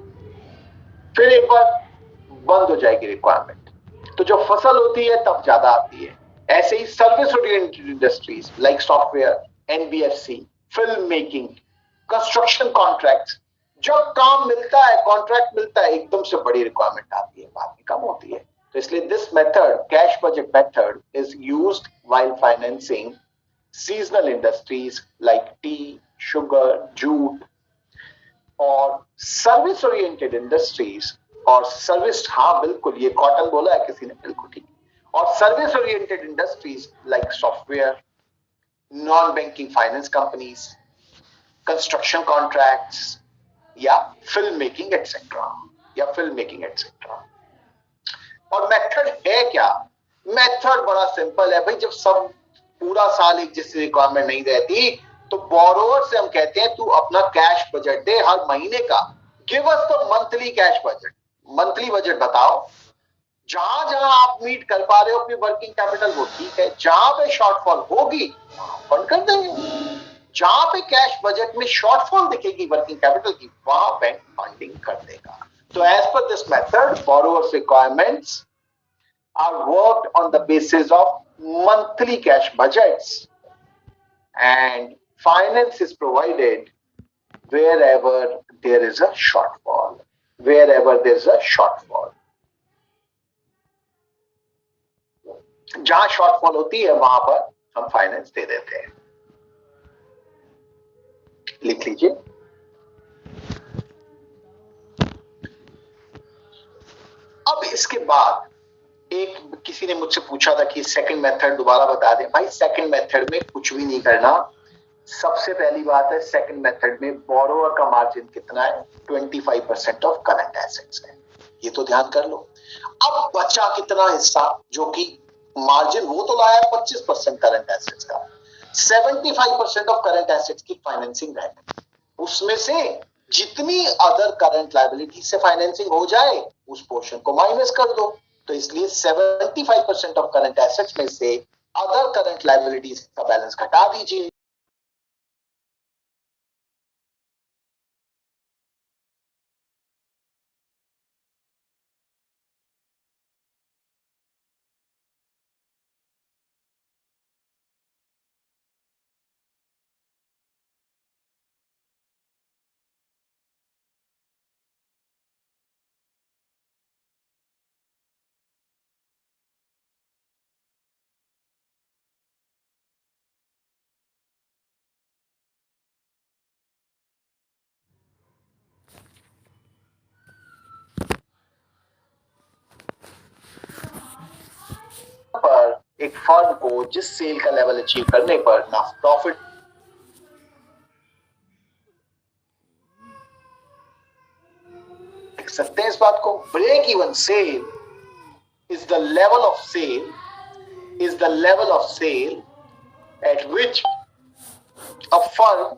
फिर एक बार बंद हो जाएगी रिक्वायरमेंट, तो जब फसल होती है तब ज्यादा आती है। ऐसे ही service oriented industries like software, NBFC, film making, construction contracts, जब काम मिलता है, कॉन्ट्रैक्ट मिलता है, एकदम से बड़ी रिक्वायरमेंट आती है, बाद में कम होती है। तो इसलिए this method, cash budget method, is used while financing seasonal industries like T, sugar, jute, और सर्विस ओरिएंटेड इंडस्ट्रीज और सर्विस, हाँ बिल्कुल ये कॉटन बोला है किसी ने, बिल्कुल ठीक, और service oriented industries like software, non banking finance companies, construction contracts, या फिल्म मेकिंग एटसेट्रा, या फिल्म मेकिंग एटसेट्रा। और मेथड है क्या, मेथड बड़ा सिंपल है भाई, जब सब पूरा साल एक जैसी रिक्वायरमेंट नहीं रहती तो बोरोवर से हम कहते हैं तू अपना कैश बजट दे हर महीने का, give us the monthly cash budget, monthly budget बताओ, जहां जहां आप मीट कर पा रहे हो अपनी वर्किंग कैपिटल वो ठीक है, जहां पे शॉर्टफॉल होगी फंड कर देंगे, जहां पे कैश बजट में शॉर्टफॉल दिखेगी वर्किंग कैपिटल की वहां बैंक फंडिंग कर देगा। तो as per this method borrower's requirements are worked on the basis of monthly cash budgets and finance is provided wherever there is a shortfall, wherever there is a shortfall, जहां shortfall होती है वहां पर हम finance दे देते हैं। लिख लीजिए, अब इसके बाद एक किसी ने मुझसे पूछा था कि सेकंड मेथड दोबारा बता दें। भाई सेकंड मेथड में कुछ भी नहीं करना। सबसे पहली बात है, सेकंड मेथड में बोरोअर का मार्जिन कितना है? 25% ऑफ करंट एसेट्स है, ये तो ध्यान कर लो। अब बचा कितना हिस्सा, जो कि मार्जिन वो तो लाया 25% करंट एसेट्स का, 75% ऑफ करंट एसेट्स की फाइनेंसिंग है। उसमें से जितनी अदर करंट लायबिलिटी से फाइनेंसिंग हो जाए उस पोर्शन को माइनस कर दो। तो इसलिए 75% ऑफ करंट एसेट्स में से अदर करंट लायबिलिटीज का बैलेंस घटा दीजिए। पर एक फर्म को जिस सेल का लेवल अचीव करने पर ना प्रॉफिट देख सकते हैं इस बात को, break even sale is the level of sale at which a firm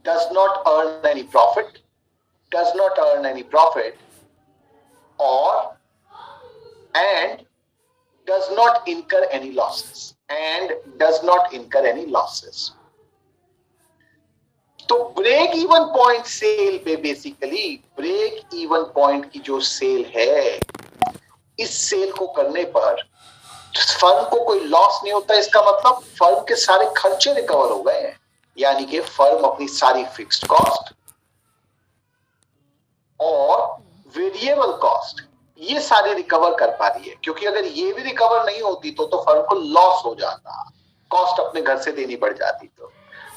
does not earn any profit or and does not incur any losses. तो ब्रेक इवन पॉइंट सेल पे बेसिकली ब्रेक इवन पॉइंट की जो cell है, इस cell को करने पर firm को कोई लॉस नहीं होता। इसका मतलब फर्म के सारे खर्चे रिकवर हो गए हैं, यानी कि फर्म अपनी सारी फिक्स्ड कॉस्ट और वेरिएबल कॉस्ट ये सारी रिकवर कर पा रही है। क्योंकि अगर ये भी रिकवर नहीं होती तो फर्म को लॉस हो जाता, कॉस्ट अपने घर से देनी पड़ जाती।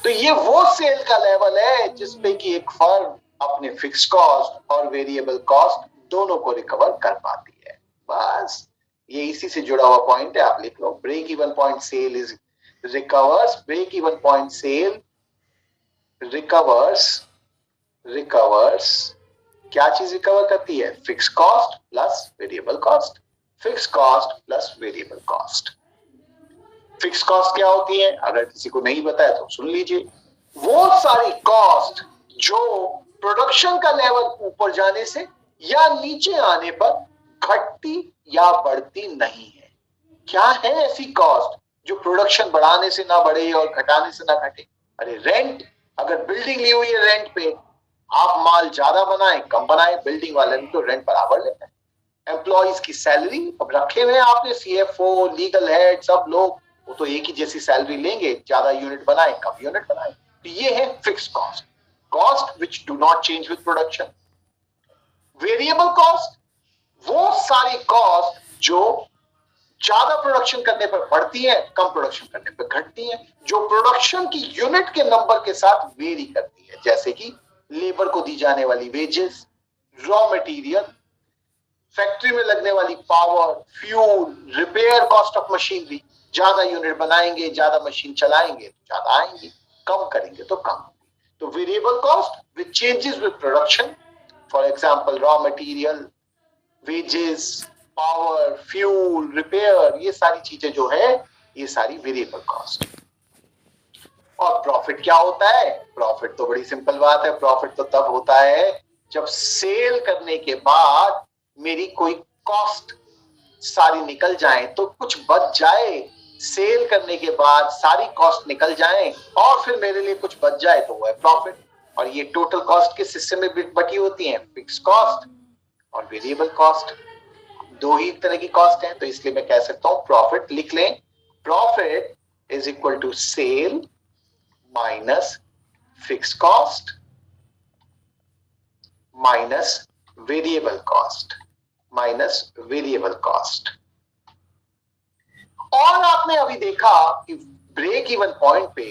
तो ये वो सेल का लेवल है जिसपे कि एक फर्म अपने फिक्स कॉस्ट और वेरिएबल कॉस्ट दोनों को रिकवर कर पाती है। बस ये इसी से जुड़ा हुआ पॉइंट है, आप लिख लो। Break even point sale is recovers, break even point sale recovers क्या चीज रिकवर करती है? Fix cost plus variable cost, fix cost plus variable cost. Fix cost क्या होती है? अगर किसी को नहीं पता है तो सुन लीजिए। वो सारी कॉस्ट जो प्रोडक्शन का लेवल ऊपर जाने से या नीचे आने पर घटती या बढ़ती नहीं है। क्या है ऐसी कॉस्ट जो प्रोडक्शन बढ़ाने से ना बढ़े और घटाने से ना घटे? अरे रेंट, अगर बिल्डिंग ली हुई है रेंट पे, आप माल ज्यादा बनाए कम बनाए, बिल्डिंग वाले तो रेंट बराबर लेते हैं। एम्प्लॉइज की सैलरी अब रखे हुए आपने, सीएफओ, लीगल हेड, सब लोग वो तो एक ही जैसी सैलरी लेंगे, ज्यादा यूनिट बनाए कम यूनिट बनाए। तो ये है fix cost, cost which do not change with production. Variable cost वो सारी कॉस्ट जो ज्यादा प्रोडक्शन करने पर बढ़ती है, कम प्रोडक्शन करने पर घटती है, जो प्रोडक्शन की यूनिट के नंबर के साथ वेरी करती है। जैसे कि लेबर को दी जाने वाली वेजेस, रॉ मटेरियल, फैक्ट्री में लगने वाली power, fuel, repair cost of machinery. ज्यादा यूनिट बनाएंगे, ज्यादा मशीन चलाएंगे तो ज्यादा आएंगे, कम करेंगे तो कम। तो variable cost which changes with production, for example raw material, wages, power, fuel, repair, ये सारी चीजें जो है ये सारी वेरिएबल कॉस्ट। और प्रॉफिट क्या होता है? प्रॉफिट तो बड़ी सिंपल बात है। प्रॉफिट तो तब होता है जब सेल करने के बाद मेरी कोई कॉस्ट सारी निकल जाए तो कुछ बच जाए। सेल करने के बाद सारी कॉस्ट निकल जाए और फिर मेरे लिए कुछ बच जाए तो वो है प्रॉफिट। और ये टोटल कॉस्ट किस हिस्से में बटी होती है? फिक्स कॉस्ट और वेरिएबल कॉस्ट। दो ही तरह की कॉस्ट है, तो इसलिए मैं कह सकता हूं प्रॉफिट लिख लें, profit is equal to sale minus fix cost minus variable cost और आपने अभी देखा कि ब्रेक इवन पॉइंट पे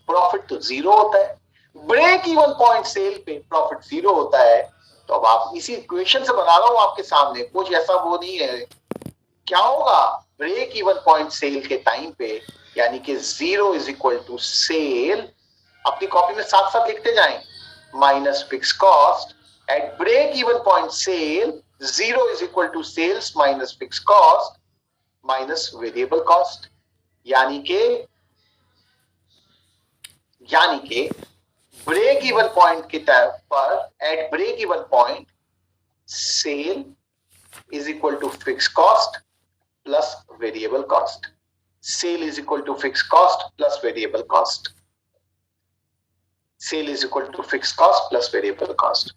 प्रॉफिट तो जीरो होता है, ब्रेक इवन पॉइंट सेल पे प्रॉफिट जीरो होता है। तो अब आप इसी इक्वेशन से बना रहा हूं आपके सामने, कुछ ऐसा वो नहीं है क्या होगा, ब्रेक इवन पॉइंट सेल के टाइम पे, यानी कि 0 इज इक्वल टू सेल, अपनी कॉपी में साथ साथ लिखते जाएं, minus fix cost at break even point sale, 0 is equal to sales minus fix cost minus variable cost, यानी कि ब्रेक इवन पॉइंट की तरफ पर at break even point sale is equal to fix cost plus variable cost, sale is equal to fix cost plus variable cost, sale is equal to fix cost plus variable cost.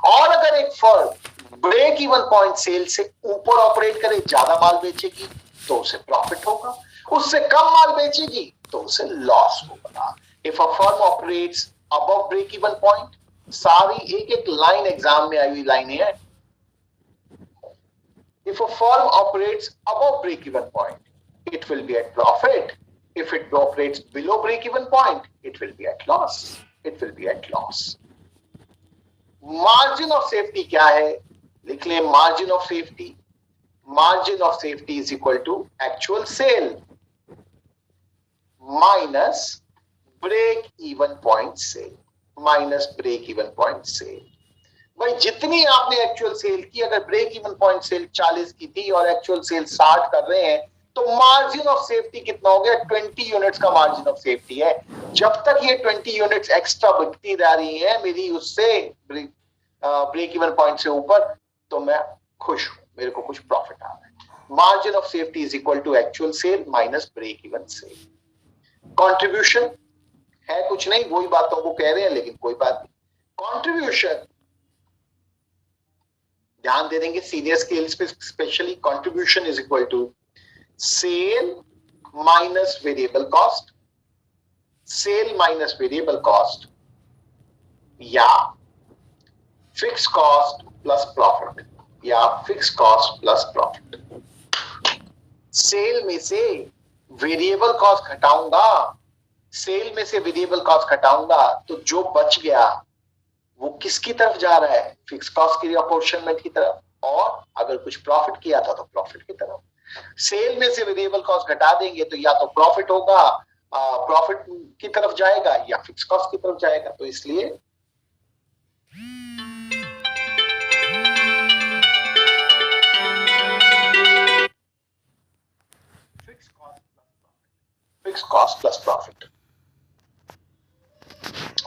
और अगर एक firm break even point sale से ऊपर operate करे, ज्यादा माल बेचेगी तो उसे profit होगा, उससे कम माल बेचेगी तो उसे लॉस होगा। If a firm operates above break even point, सारी एक एक लाइन एग्जाम में आई हुई लाइनें हैं। If a firm operates above break-even point, it will be at profit. If it operates below break-even point, it will be at loss. It will be at loss. Margin of safety क्या है? लिख लें margin of safety. Margin of safety is equal to actual sale minus break-even point sale. Minus break-even point sale. भाई जितनी आपने actual sale की, अगर break even point cell 40 की थी और एक्चुअल सेल 60 कर रहे हैं, तो मार्जिन ऑफ सेफ्टी कितना हो गया? 20 यूनिट्स का मार्जिन ऑफ सेफ्टी है। जब तक ये 20 यूनिट्स एक्स्ट्रा बिकती रह रही है मेरी उससे ब्रेक इवन पॉइंट से ऊपर, तो मैं खुश हूं, मेरे को कुछ प्रॉफिट आ रहा है। Margin of safety is equal to actual sale minus break even sale. Contribution है कुछ नहीं, वही बातों को कह रहे हैं, लेकिन कोई बात नहीं। कॉन्ट्रीब्यूशन ध्यान दे देंगे सीनियर स्केल्स पे specially. Contribution is equal to sale minus variable cost, sale minus variable cost, या फिक्स कॉस्ट प्लस प्रॉफिट, या fix cost plus profit. Sale में से वेरिएबल कॉस्ट घटाऊंगा, सेल में से वेरिएबल कॉस्ट घटाऊंगा तो जो बच गया वो किसकी तरफ जा रहा है? फिक्स कॉस्ट की अपॉर्शनमेंट की तरफ, और अगर कुछ प्रॉफिट किया था तो प्रॉफिट की तरफ। सेल में से वेरिएबल कॉस्ट घटा देंगे तो या तो प्रॉफिट होगा, प्रॉफिट की तरफ जाएगा, या फिक्स कॉस्ट की तरफ जाएगा। तो इसलिए फिक्स कॉस्ट प्लस प्रॉफिट।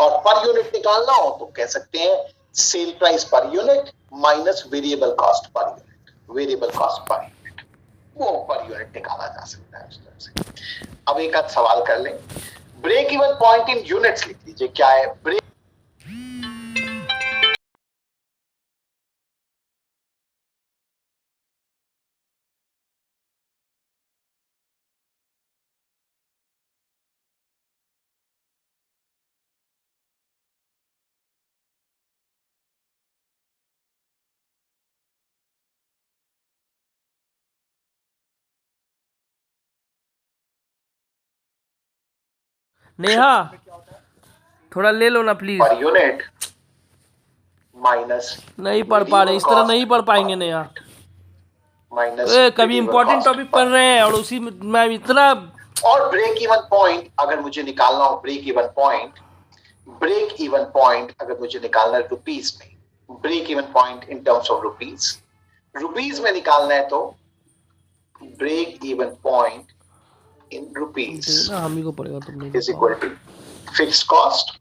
और पर यूनिट निकालना हो तो कह सकते हैं sale price per unit minus variable cost per unit, variable cost per unit, वो पर यूनिट निकाला जा सकता है उस तरह से। अब एक आध सवाल कर लें। Break even point in units लिख लीजिए, क्या है ब्रेक नेहा थोड़ा ले लो ना प्लीज। पर यूनिट माइनस, नहीं पढ़ पा रहे, इस तरह नहीं पढ़ पाएंगे नेहा। माइनस कभी इंपॉर्टेंट टॉपिक पढ़ रहे हैं और उसी में मैं इतना। और ब्रेक इवन पॉइंट अगर मुझे निकालना हो, ब्रेक इवन पॉइंट अगर मुझे निकालना है रुपीस में, break even point in terms of rupees में निकालना है तो break even point in rupees हम ही को पड़ेगा, तुमने is equal to fixed cost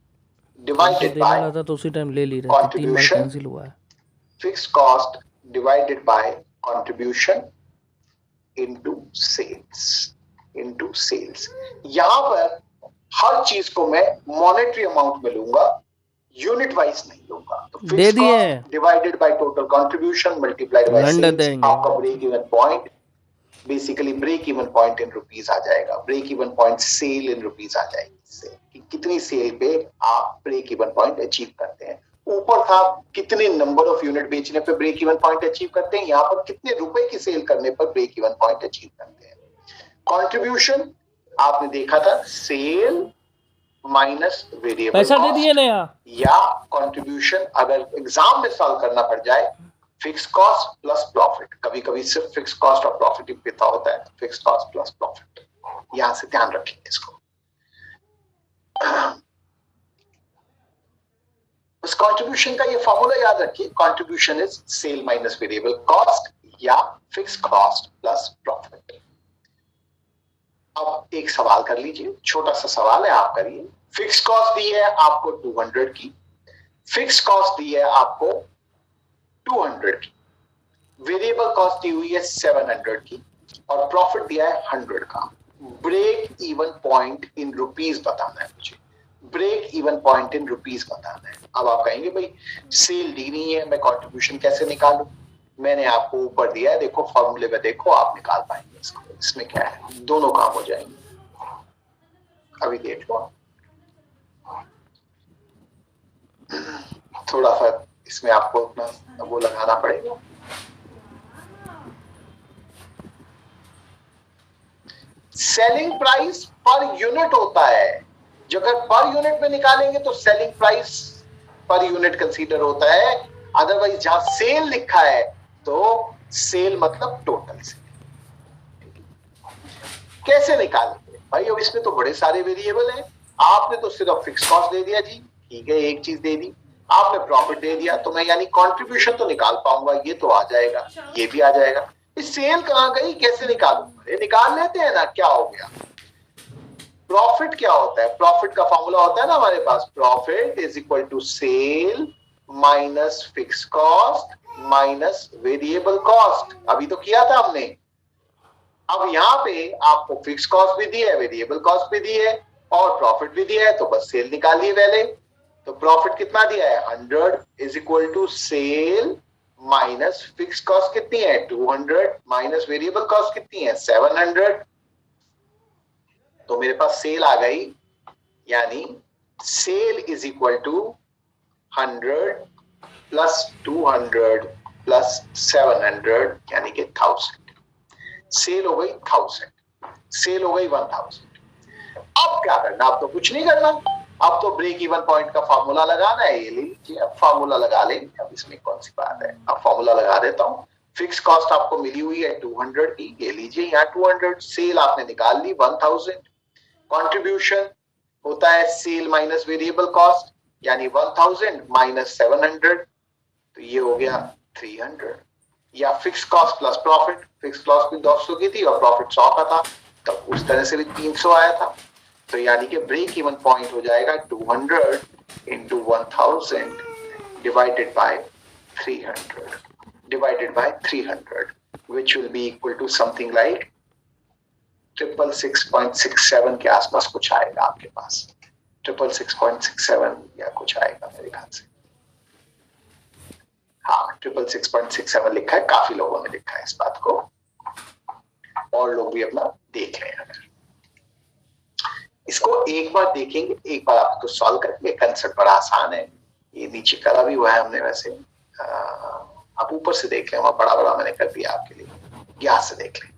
divided by तो उसी टाइम ले ली रहे, 3 बार कैंसिल हुआ है। Fixed cost divided by contribution into sales. यहां पर हर चीज को मैं मॉनेटरी अमाउंट में लूंगा, यूनिट वाइज नहीं लूंगा। तो दे दिए divided by total contribution multiplied by sales, आपका break even point, basically break even point in rupees आ जाएगा, break even point sale in rupees आ जाएगी, इससे कि कितनी सेल पे आप ब्रेक इवन पॉइंट अचीव करते हैं। ऊपर था कितने नंबर ऑफ यूनिट बेचने पे ब्रेक इवन पॉइंट अचीव करते हैं, यहाँ पर कितने रुपए की सेल करने पर ब्रेक इवन पॉइंट अचीव करते हैं। कंट्रीब्यूशन आपने देखा था सेल माइनस वेरिएबल पैसा दे दिए ना, या कंट्रीब्यूशन अगर एग्जाम में सॉल्व करना पड़ जाए फिक्स कॉस्ट प्लस प्रॉफिट, कभी कभी सिर्फ फिक्स कॉस्ट और प्रॉफिट ही पिता होता है, फिक्स कॉस्ट प्लस प्रॉफिट, यहां से ध्यान रखेंगे इसको। उस कंट्रीब्यूशन का ये फॉर्मूला याद रखिए, contribution is sale minus variable cost या फिक्स कॉस्ट प्लस प्रॉफिट। अब एक सवाल कर लीजिए, छोटा सा सवाल है, आप करिए। फिक्स कॉस्ट दी है आपको 200 की, फिक्स कॉस्ट दी है आपको 200 की, वेरिएबल कॉस्ट दी हुई है 700 की और प्रॉफिट दिया है 100 का। Break even point in rupees बताना है मुझे, break even point in rupees बताना है। अब आप कहेंगे भाई सेल दी नहीं है, मैं कंट्रीब्यूशन कैसे निकालूं? मैंने आपको ऊपर दिया है, देखो फॉर्मूले में देखो, आप निकाल पाएंगे इसको। इसमें क्या है, दोनों काम हो जाएंगे। अभी देख लो, थोड़ा सा इसमें आपको अपना वो लगाना पड़ेगा। सेलिंग प्राइस पर यूनिट होता है, जो अगर पर यूनिट में निकालेंगे तो selling price per unit consider होता है, अदरवाइज जहां सेल लिखा है तो सेल मतलब टोटल सेल। कैसे निकालेंगे भाई? अब इसमें तो बड़े सारे वेरिएबल हैं, आपने तो सिर्फ फिक्स कॉस्ट दे दिया जी, ठीक है, एक चीज दे दी, आपने प्रॉफिट दे दिया, तो मैं यानी कंट्रीब्यूशन तो निकाल पाऊंगा, ये तो आ जाएगा, ये भी आ जाएगा। इस सेल कहां गई, कैसे निकालूंगा? ये निकाल लेते हैं ना, क्या हो गया। प्रॉफिट क्या होता है? प्रॉफिट का फॉर्मूला होता है ना हमारे पास, profit is equal to sale minus fix cost minus variable cost. अभी तो किया था हमने। अब यहाँ पे आपको फिक्स कॉस्ट भी दी है, वेरिएबल कॉस्ट भी दी है और प्रॉफिट भी दिया है, तो बस सेल निकालिए पहले। तो प्रॉफिट कितना दिया है, 100 is equal to sale minus fix cost कितनी है, 200 माइनस वेरिएबल कॉस्ट कितनी है, 700। तो मेरे पास सेल आ गई, यानी sale is equal to 100 plus 200 plus 700 यानी कि 1000। सेल हो गई 1000, सेल हो गई 1000। अब क्या करना? अब तो कुछ नहीं करना, अब तो ब्रेक इवन पॉइंट का फॉर्मूला लगाना है। ये ले लीजिए, अब फॉर्मूला लगा लेंगे, अब इसमें कौन सी बात है। अब फॉर्मूला लगा देता हूं। फिक्स कॉस्ट आपको मिली हुई है 200 की, ये लीजिए यहाँ 200, सेल आपने निकाल ली 1000, कंट्रीब्यूशन होता है सेल माइनस वेरिएबल कॉस्ट, यानी 1000 माइनस 700, तो ये हो गया 300। या fix cost plus profit, fix cost भी 200 की थी और प्रॉफिट 100 का था, तब उस तरह से भी 300 आया था। तो यानी कि ब्रेक इवन पॉइंट हो जाएगा 200 into 1000 divided by 300 divided by 300, which will be equal to something like 666.67 के आसपास कुछ आएगा आपके पास, 666.67 या कुछ आएगा मेरे ख्याल से। हाँ, 666.67 लिखा है, काफी लोगों ने लिखा है इस बात को, और लोग भी अपना देख रहे हैं। इसको एक बार देखेंगे, एक बार आपको सॉल्व करेंगे। कंसेप्ट बड़ा आसान है, ये नीचे करा भी हुआ है हमने वैसे, आप ऊपर से देख लें, बड़ा बड़ा मैंने कर दिया आपके लिए, यहाँ से देख लें।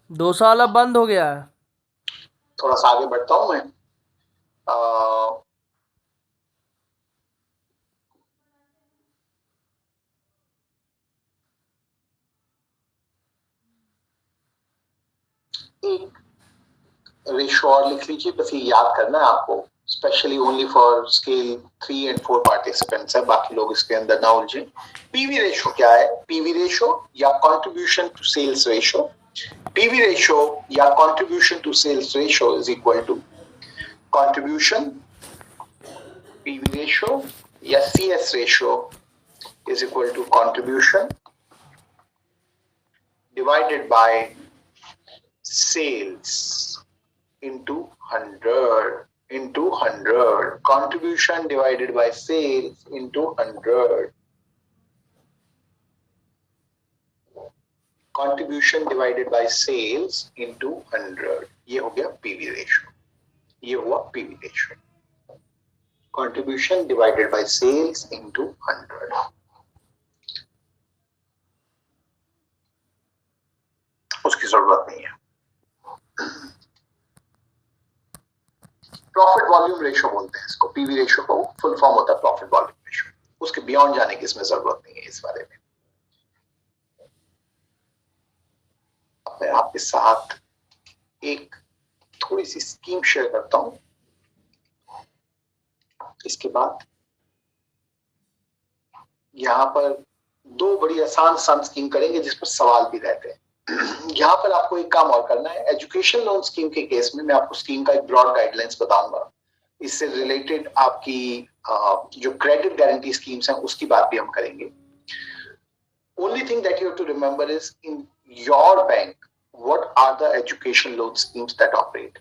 दो साल अब बंद हो गया है। थोड़ा सा आगे बढ़ता हूं मैं। एक रेशो और लिख लीजिए, बस ये याद करना है आपको, specially only for scale 3 and 4 participants है, बाकी लोग इसके अंदर ना उलझे। पीवी रेशो क्या है? पीवी रेशो या contribution to sales ratio, PV ratio या contribution to sales ratio is equal to contribution, PV ratio या CS ratio is equal to contribution divided by sales into 100 contribution divided by sales into 100 contribution divided by sales into 100। ये हो गया PV ratio, ये हुआ PV ratio. contribution divided by sales into 100. उसकी जरूरत नहीं है. प्रॉफिट वॉल्यूम रेशियो बोलते हैं इसको, पीवी रेशियो को फुल फॉर्म होता है प्रॉफिट वॉल्यूम रेशियो. उसके बियॉन्ड जाने की इसमें जरूरत नहीं है इस बारे में. अब मैं आपके साथ एक थोड़ी सी स्कीम शेयर करता हूं. इसके बाद यहां पर दो बड़ी आसान सन स्कीम करेंगे जिस पर सवाल भी रहते हैं. यहां पर आपको एक काम और करना है. एजुकेशन लोन स्कीम के केस में मैं आपको स्कीम का एक ब्रॉड गाइडलाइंस बताऊंगा. इससे रिलेटेड आपकी जो क्रेडिट गारंटी स्कीम्स हैं उसकी बात भी हम करेंगे. Only thing that you have to remember is in your bank what are the education loan schemes that operate.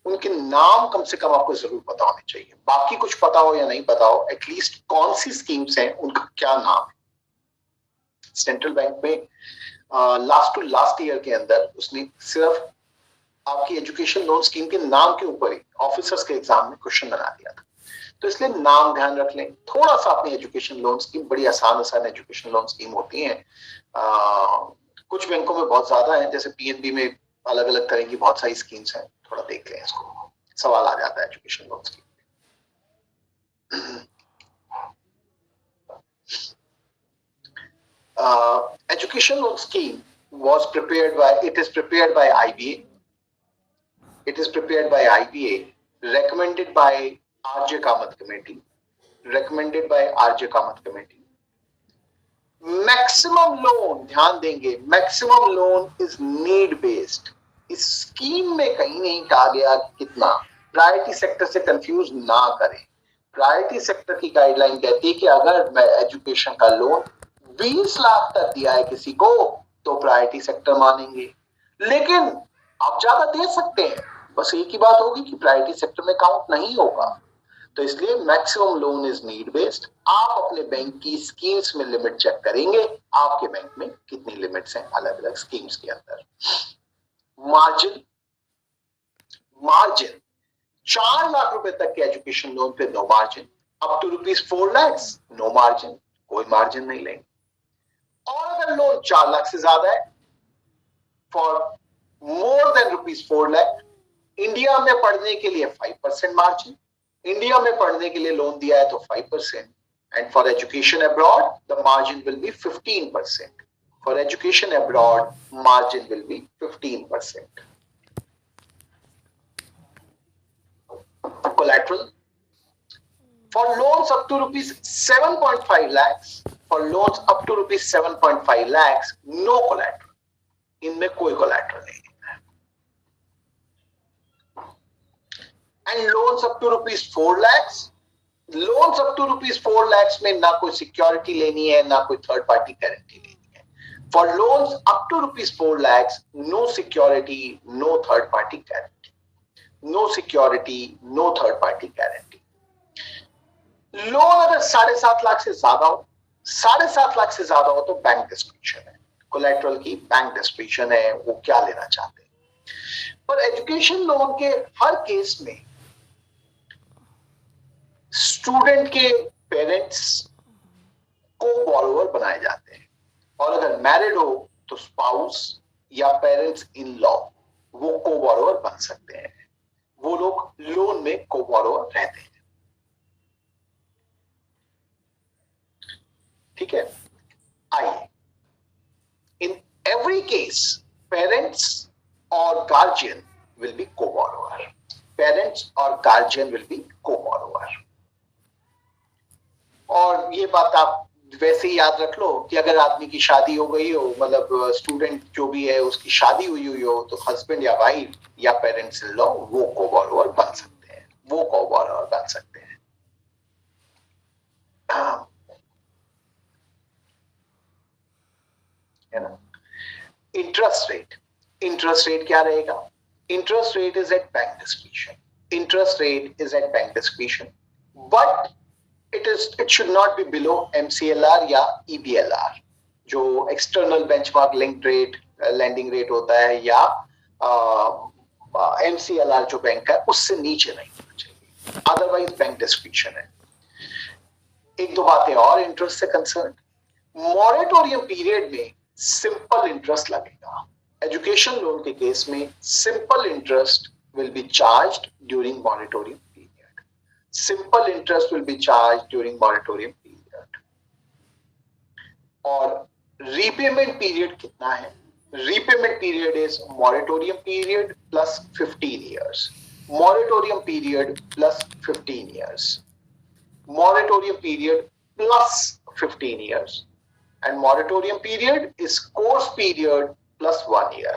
उनके नाम कम से कम आपको जरूर पता होने चाहिए. बाकी कुछ पता हो या नहीं पता हो, एटलीस्ट कौन सी स्कीम्स हैं, उनका क्या नाम है. सेंट्रल बैंक में लास्ट टू लास्ट ईयर के अंदर उसने सिर्फ आपकी एजुकेशन लोन स्कीम के नाम के ऊपर ही ऑफिसर्स के एग्जाम में क्वेश्चन बना दिया था. तो इसलिए नाम ध्यान रख लें थोड़ा सा. अपनी एजुकेशन लोन स्कीम बड़ी आसान एजुकेशन लोन स्कीम होती है. कुछ बैंकों में बहुत ज्यादा है, जैसे पीएनबी में अलग अलग तरह की बहुत सारी स्कीम्स हैं. थोड़ा देख लें इसको, सवाल आ जाता है education loan scheme. Education loan scheme was prepared by, it is prepared by IBA. It is prepared by IBA, recommended by RJ Kamath Committee. Recommended by RJ Kamath Committee. Maximum loan, ध्यान देंगे, maximum loan is need based. इस scheme में कहीं नहीं कहा गया कितना. Priority sector से कंफ्यूज ना करें. प्रायोरिटी सेक्टर की गाइडलाइन कहती है कि अगर मैं एजुकेशन का लोन 20 लाख तक दिया है किसी को तो प्रायोरिटी सेक्टर मानेंगे, लेकिन आप ज्यादा दे सकते हैं, बस एक ही बात होगी कि प्रायोरिटी सेक्टर में काउंट नहीं होगा. तो इसलिए maximum loan is need based. आप अपने बैंक की स्कीम्स में लिमिट चेक करेंगे, आपके बैंक में कितनी लिमिट्स हैं अलग अलग स्कीम्स के अंदर. मार्जिन 4 लाख रुपए तक के एजुकेशन लोन पे no margin. Up to ₹4 lakh no margin, कोई मार्जिन नहीं लेंगे. और अगर लोन 4 लाख से ज्यादा है, for more than ₹4 lakh, India में पढ़ने के लिए 5% मार्जिन. इंडिया में पढ़ने के लिए लोन दिया है तो 5%. And for education abroad the margin will be 15%. For education abroad margin will be 15%. collateral for loans up to ₹7.5 lakhs, for loans up to ₹7.5 lakhs, no collateral. इनमें कोई collateral नहीं है. And loans up to ₹4 lakhs, loans up to ₹4 lakhs में ना कोई security लेनी है, ना कोई थर्ड पार्टी गारंटी लेनी है. For loans up to ₹4 lakhs, no security, no third party guarantee. No security, no third party guarantee. Loan अगर 7.5 लाख से ज्यादा हो, 7.5 लाख से ज्यादा हो तो बैंक डिस्क्रिप्शन है. कोलेटरल की बैंक डिस्क्रिप्शन है, वो क्या लेना चाहते हैं. पर एजुकेशन लोन के हर केस में स्टूडेंट के पेरेंट्स को बॉरोवर बनाए जाते हैं. और अगर मैरिड हो तो स्पाउस या पेरेंट्स इन लॉ वो को बॉरोवर बन सकते हैं. वो लोग लोन में को बॉरोवर रहते हैं. ठीक है. आइए, इन एवरी केस पेरेंट्स और गार्जियन विल बी को बॉरोवर. पेरेंट्स और गार्जियन विल बी को बॉरोवर. और ये बात आप वैसे ही याद रख लो कि अगर आदमी की शादी हो गई हो, मतलब स्टूडेंट जो भी है उसकी शादी हुई हो, तो हस्बैंड या वाइफ या पेरेंट्स इन लॉ वो को बॉरोवर बन सकते हैं. वो को बॉरोवर बन सकते हैं. है ना. इंटरेस्ट रेट क्या रहेगा? Interest rate is at bank description. Interest rate is at bank description, but it should not be below MCLR या EBLR, जो external benchmark linked rate landing rate होता है, या MCLR जो बैंक का है उससे नीचे नहीं होना चाहिए. अदरवाइज बैंक डिस्क्रिप्शन है। एक दो बातें और इंटरेस्ट से कंसर्न, मॉरेटोरियम पीरियड में सिंपल इंटरेस्ट लगेगा। एजुकेशन लोन के केस में simple interest will B charged during moratorium period. Simple interest will B charged during moratorium period. और रीपेमेंट पीरियड कितना है? Repayment period is moratorium period plus 15 years। Moratorium period plus 15 years। moratorium period plus 15 years and moratorium period is course period plus 1 year।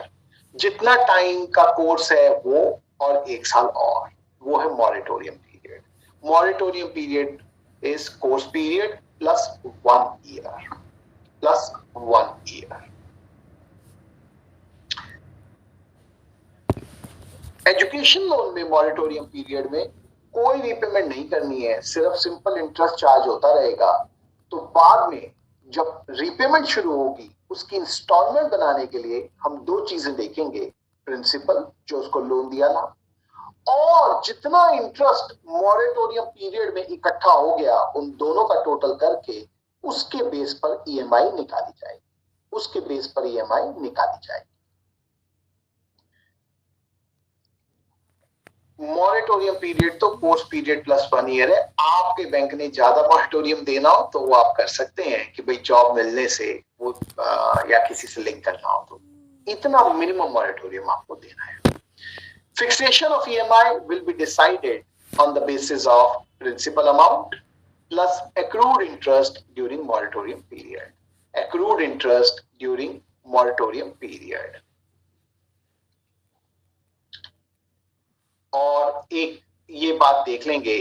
जितना time का course है वो और एक साल और, वो है moratorium period। moratorium period is course period plus 1 year, plus 1 year। Education loan में moratorium period में कोई रीपेमेंट नहीं करनी है, सिर्फ सिंपल इंटरेस्ट चार्ज होता रहेगा। तो बाद में जब रीपेमेंट शुरू होगी उसकी इंस्टॉलमेंट बनाने के लिए हम दो चीजें देखेंगे, प्रिंसिपल जो उसको लोन दिया ना, और जितना इंटरेस्ट मॉरेटोरियम पीरियड में इकट्ठा हो गया उन दोनों का टोटल करके उसके बेस पर ईएमआई निकाली जाएगी, उसके बेस पर ईएमआई निकाली जाएगी। मॉरेटोरियम पीरियड तो कोर्स पीरियड प्लस 1 year है। आपके बैंक ने ज्यादा मॉरेटोरियम देना हो तो वो आप कर सकते हैं कि भाई जॉब मिलने से वो या किसी से लिंक करना हो तो इतना मिनिमम मॉरेटोरियम आपको देना है। Fixation of EMI will be decided on the basis of principal amount plus accrued interest during moratorium period. Accrued interest during moratorium period. और एक ये बात देख लेंगे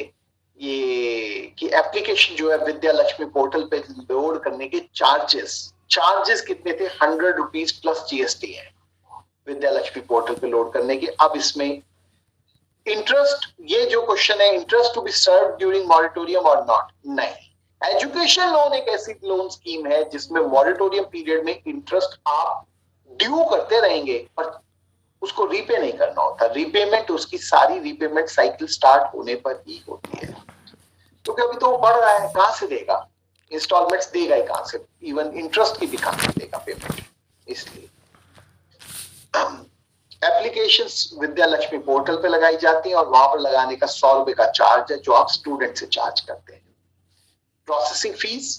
ये कि एप्लीकेशन जो है विद्या लक्ष्मी पोर्टल पे लोड करने के चार्जेस कितने थे? 100 रुपीज प्लस जीएसटी है विद्या लक्ष्मी पोर्टल पे लोड करने के। अब इसमें इंटरेस्ट, ये जो क्वेश्चन है, interest to be serve during moratorium और नॉट, नहीं। एजुकेशन लोन एक ऐसी लोन स्कीम है जिसमें मॉरेटोरियम पीरियड में इंटरेस्ट आप ड्यू करते रहेंगे पर उसको रीपे नहीं करना होता। रीपेमेंट उसकी सारी रीपेमेंट साइकिल स्टार्ट होने पर ही होती है, क्योंकि अभी तो वो बढ़ रहा है, कहां से देगा? इंस्टॉलमेंट्स देगा ही कहां से? इवन इंटरेस्ट की भी कहां से देगा पेमेंट? इसलिए एप्लीकेशंस विद्या लक्ष्मी पोर्टल पे लगाई जाती हैं और वहां पर लगाने का 100 रुपए का चार्ज है जो आप स्टूडेंट से चार्ज करते हैं। प्रोसेसिंग फीस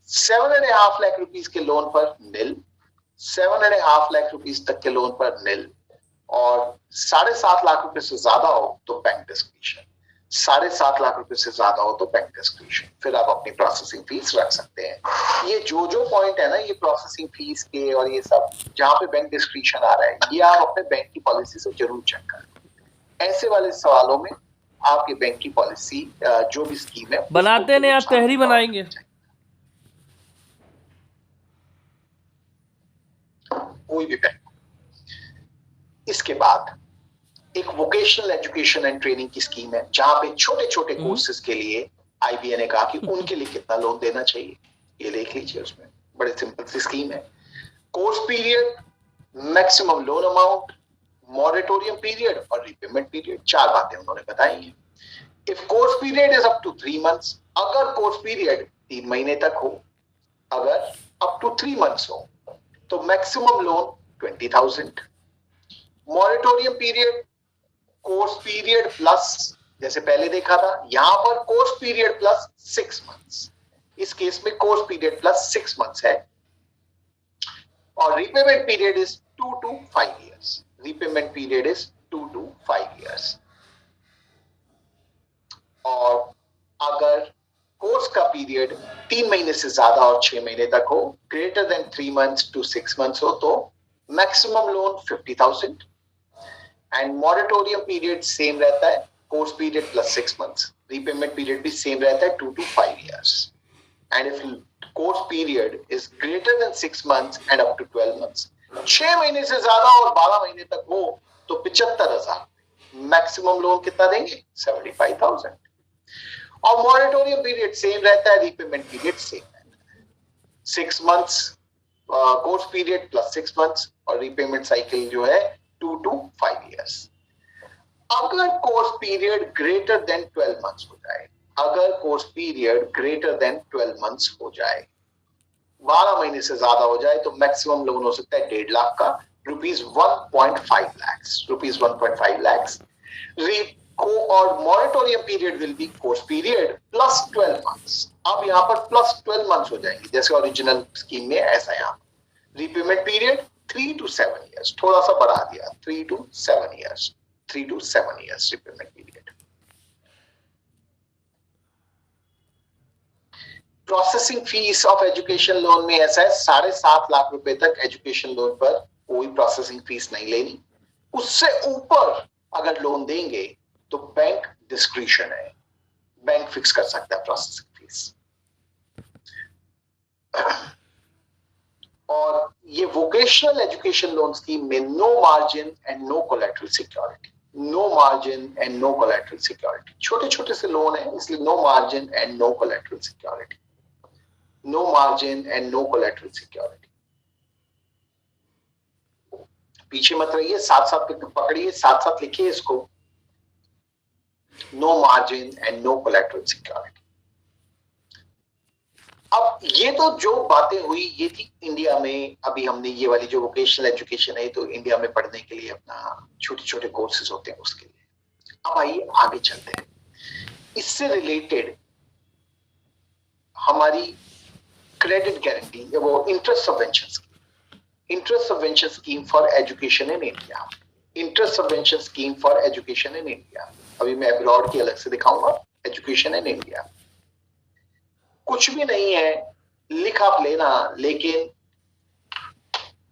7.5 लाख रुपीस के लोन पर निल, 7.5 लाख रुपीस तक के लोन पर निल, और 7.5 लाख रुपए से ज्यादा हो तो बैंक डिस्क्रिप्शन, 7.5 लाख रुपए से ज्यादा हो तो बैंक डिस्क्रिप्शन। फिर आप अपनी प्रोसेसिंग फीस रख सकते हैं। ये जो पॉइंट है ना, ये प्रोसेसिंग फीस के और ये सब जहां पे बैंक डिस्क्रिप्शन आ रहा है, ये आप अपने बैंक की पॉलिसी से जरूर चेक करें। ऐसे वाले सवालों में आपकी बैंक की पॉलिसी जो भी स्कीम है बनाते नहीं, आज तहरी बनाएंगे। कोई भी बैंक। इसके बाद एक वोकेशनल एजुकेशन एंड ट्रेनिंग की स्कीम है जहां पे छोटे छोटे कोर्सेज के लिए आईबीए ने कहा कि उनके लिए कितना लोन देना चाहिए, ये लिख लीजिए। उसमें बड़े सिंपल सी स्कीम है। Course period, maximum loan amount, moratorium period और रीपेमेंट पीरियड, 4 बातें उन्होंने बताई हैं। If course period is up to 3 months, अगर कोर्स पीरियड 3 महीने तक हो, अगर अप टू 3 months हो तो maximum loan 20,000। Moratorium period course period plus, जैसे पहले देखा था, यहां पर कोर्स पीरियड प्लस 6 months, इस केस में कोर्स पीरियड प्लस 6 months है। और repayment period is 2 to 5 years। Repayment period is 2 to 5 years। और अगर कोर्स का पीरियड 3 महीने से ज्यादा और 6 महीने तक हो, greater than 3 months to 6 months हो, तो maximum loan 50,000। And moratorium period same रहता है, course period plus 6 months, repayment period भी सेम रहता है 2 to 5 years। And if course period is greater than 6 months and up to 12 months, 6 महीने से ज्यादा और 12 महीने तक हो तो 75,000। मैक्सिमम लोन कितना देंगे? 75,000। और मॉरेटोरियम पीरियड सेम रहता है, रीपेमेंट पीरियड सेम रहता है, 6 months course period plus 6 months और रीपेमेंट साइकिल जो है 2 to 5 years। अगर course period greater than 12 months हो जाए, अगर course period greater than 12 months हो जाए, 12 महीने से ज्यादा हो जाए, तो मैक्सिमम लोन हो सकता है 1.5 लाख का, रुपीज 1.5 लाख। और moratorium period will B course period plus 12 months. अब यहाँ पर प्लस 12 मंथ्स हो जाएंगे, जैसे ओरिजिनल स्कीम में ऐसा यहाँ। रीपेमेंट पीरियड 3 to 7 years, थोड़ा सा बढ़ा दिया, 3 to 7 years, 3 to 7 years repayment period. Processing fees of education loan में ऐसा है, 7.5 लाख रुपए तक एजुकेशन लोन पर कोई प्रोसेसिंग फीस नहीं लेनी। उससे ऊपर अगर लोन देंगे तो बैंक डिस्क्रिशन है, बैंक फिक्स कर सकता है प्रोसेसिंग फीस। और ये वोकेशनल एजुकेशन लोन स्कीम में no margin and no collateral security, no margin and no collateral security. छोटे छोटे से लोन है, इसलिए no margin and no collateral security, no margin and no collateral security. पीछे मत रहिए, साथ साथ पकड़िए, साथ साथ लिखिए इसको, no margin and no collateral security. अब ये तो जो बातें हुई ये थी इंडिया में। अभी हमने ये वाली जो वोकेशनल एजुकेशन है, तो इंडिया में पढ़ने के लिए अपना छोटे छोटे कोर्सेज होते हैं उसके लिए। अब आइए आगे चलते हैं। इससे रिलेटेड हमारी क्रेडिट गारंटी, वो interest subvention scheme, interest subvention scheme for education in India, interest subvention scheme for education in India. अभी मैं अब्रॉड की अलग से दिखाऊंगा, एजुकेशन इन इंडिया कुछ भी नहीं है, लिख आप लेना, लेकिन